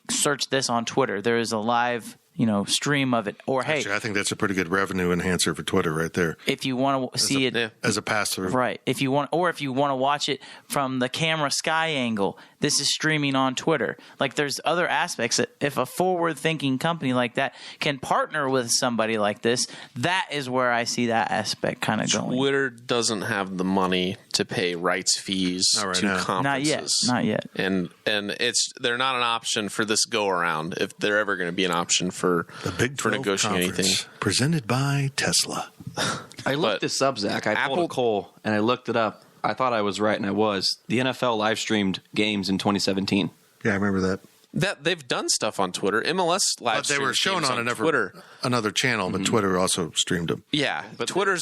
search this on Twitter. There is a live, stream of it. Or hey, Actually, I think that's a pretty good revenue enhancer for Twitter right there. if you want to see it, As a pass-through. right? If you want to watch it from the camera sky angle, this is streaming on Twitter. Like there's other aspects that if a forward-thinking company like that can partner with somebody like this, that is where I see that aspect kind of going. Twitter doesn't have the money to pay rights fees Not right to now. conferences. Not yet. And they're not an option for this go around if they're ever going to be an option for The Big 12 negotiating anything. Conference, presented by Tesla. I looked this up, Zach. I pulled a Cole and I looked it up. I thought I was right, and I was. The NFL live streamed games in 2017. Yeah, I remember that. That they've done stuff on Twitter. MLS live But they were shown games on Twitter. another channel, but Twitter also streamed them. Yeah, but Twitter.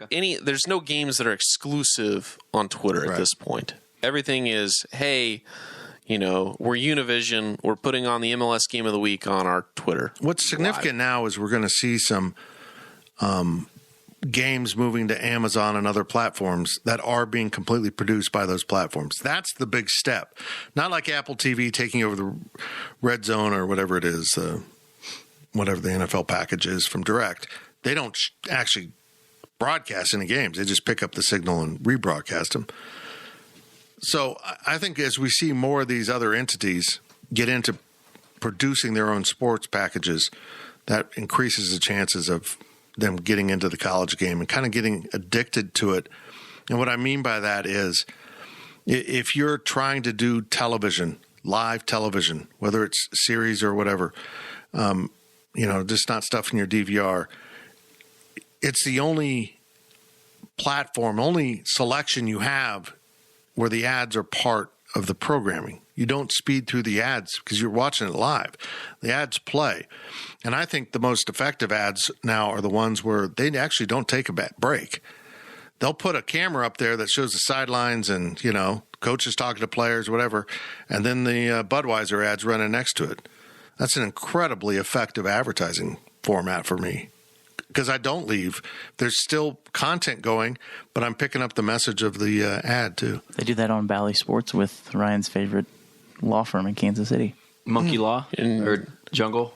There's no games that are exclusive on Twitter at this point. Everything is, hey, we're Univision. We're putting on the MLS Game of the Week on our Twitter. What's significant now is we're going to see some games moving to Amazon and other platforms that are being completely produced by those platforms. That's the big step. Not like Apple TV taking over the Red Zone or whatever it is, whatever the NFL package is from Direct. They don't actually broadcast any games. They just pick up the signal and rebroadcast them. So I think as we see more of these other entities get into producing their own sports packages, that increases the chances of them getting into the college game and kind of getting addicted to it. And what I mean by that is if you're trying to do television, live television, whether it's series or whatever, just not stuff in your DVR, it's the only platform, only selection you have where the ads are part of the programming. You don't speed through the ads because you're watching it live. The ads play. And I think the most effective ads now are the ones where they actually don't take a break. They'll put a camera up there that shows the sidelines and, coaches talking to players, whatever, and then the Budweiser ads running next to it. That's an incredibly effective advertising format for me. Because I don't leave. There's still content going, but I'm picking up the message of the ad, too. They do that on Bally Sports with Ryan's favorite law firm in Kansas City. Monkey Law or Jungle.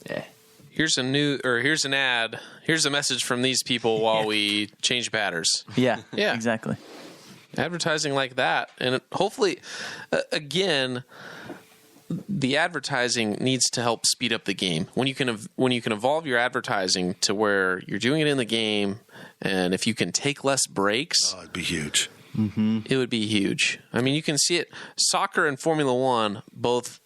Yeah. Here's an ad. Here's a message from these people while we change batters. Yeah, Yeah. exactly. Advertising like that. And hopefully, again, the advertising needs to help speed up the game. When you can evolve your advertising to where you're doing it in the game, and if you can take less breaks, it'd be huge. Mm-hmm. It would be huge. I mean, you can see it. Soccer and Formula One both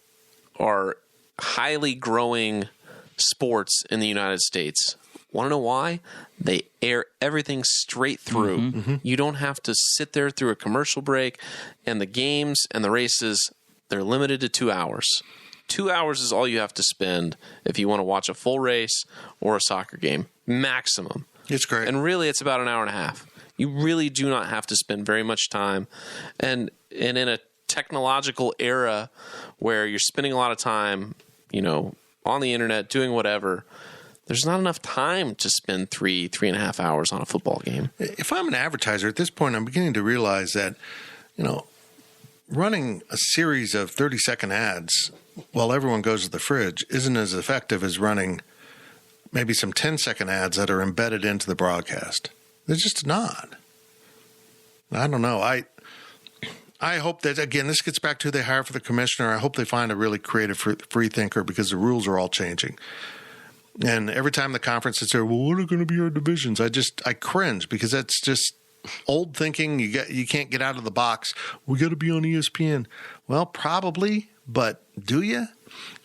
are highly growing sports in the United States. Want to know why? They air everything straight through. Mm-hmm. You don't have to sit there through a commercial break, and the games and the races, they're limited to 2 hours. 2 hours is all you have to spend if you want to watch a full race or a soccer game. Maximum. It's great. And really, it's about an hour and a half. You really do not have to spend very much time. And in a technological era where you're spending a lot of time, on the internet, doing whatever, there's not enough time to spend 3.5 hours on a football game. If I'm an advertiser at this point, I'm beginning to realize that, running a series of 30-second ads while everyone goes to the fridge isn't as effective as running maybe some 10-second ads that are embedded into the broadcast. They're just not. I don't know. I hope that, again, this gets back to who they hire for the commissioner. I hope they find a really creative free thinker because the rules are all changing. And every time the conference is there, well, what are going to be our divisions? I cringe because that's just old thinking. You can't get out of the box. We got to be on ESPN. Well, probably, but do you?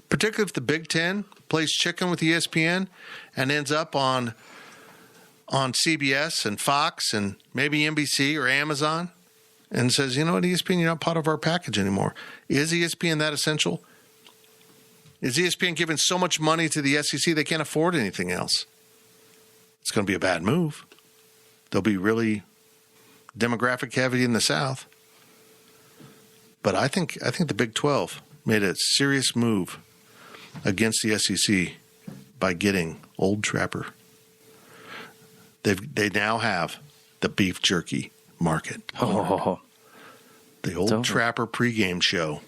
Particularly if the Big Ten plays chicken with ESPN and ends up on CBS and Fox and maybe NBC or Amazon and says, you know what, ESPN, you're not part of our package anymore. Is ESPN that essential? Is ESPN giving so much money to the SEC they can't afford anything else? It's going to be a bad move. They'll be really demographic heavy in the South. But I think the Big 12 made a serious move against the SEC by getting Old Trapper. They now have the beef jerky market. Oh. The Old Trapper pregame show.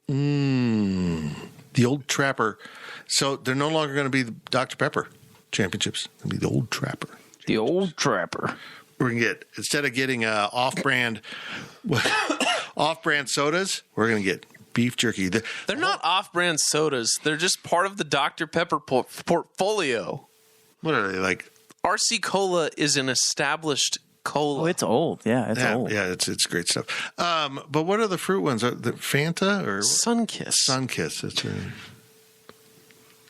The Old Trapper. So they're no longer going to be the Dr. Pepper championships. It'll be the Old Trapper. The Old Trapper. We're going to get, instead of getting off-brand sodas, we're going to get beef jerky. They're not off-brand sodas. They're just part of the Dr. Pepper portfolio. What are they, like? RC Cola is an established cola. Oh, it's old. Yeah, it's old. Yeah, it's great stuff. But what are the fruit ones? The Fanta or Sunkiss? Sunkiss. That's right.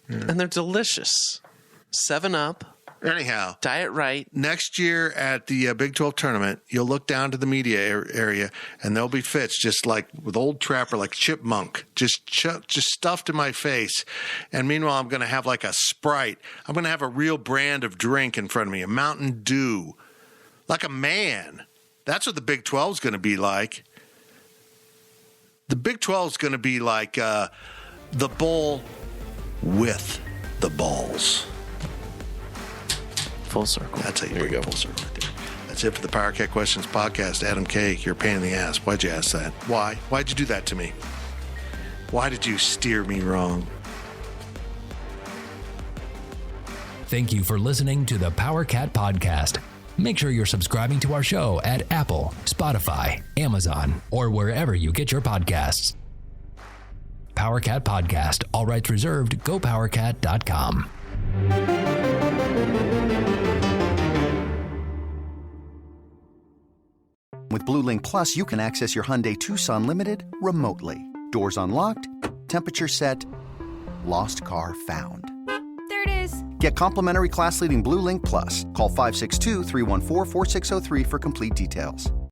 Yeah. And they're delicious. 7-Up. Anyhow, Diet Right. Next year at the Big 12 tournament, you'll look down to the media area, and there'll be Fitz just like with Old Trapper, like chipmunk, just stuffed in my face. And meanwhile, I'm going to have like a Sprite. I'm going to have a real brand of drink in front of me, a Mountain Dew, like a man. That's what the Big 12 is going to be like. The Big 12 is going to be like the bowl with the balls. Full circle. That's how you bring it full circle right there. That's it for the Power Cat Questions podcast. Adam K., you're a pain in the ass. Why'd you ask that? Why? Why'd you do that to me? Why did you steer me wrong? Thank you for listening to the Power Cat Podcast. Make sure you're subscribing to our show at Apple, Spotify, Amazon, or wherever you get your podcasts. Power Cat Podcast. All rights reserved. GoPowerCat.com. With Blue Link Plus, you can access your Hyundai Tucson Limited remotely. Doors unlocked, temperature set, lost car found. There it is. Get complimentary class-leading Blue Link Plus. Call 562-314-4603 for complete details.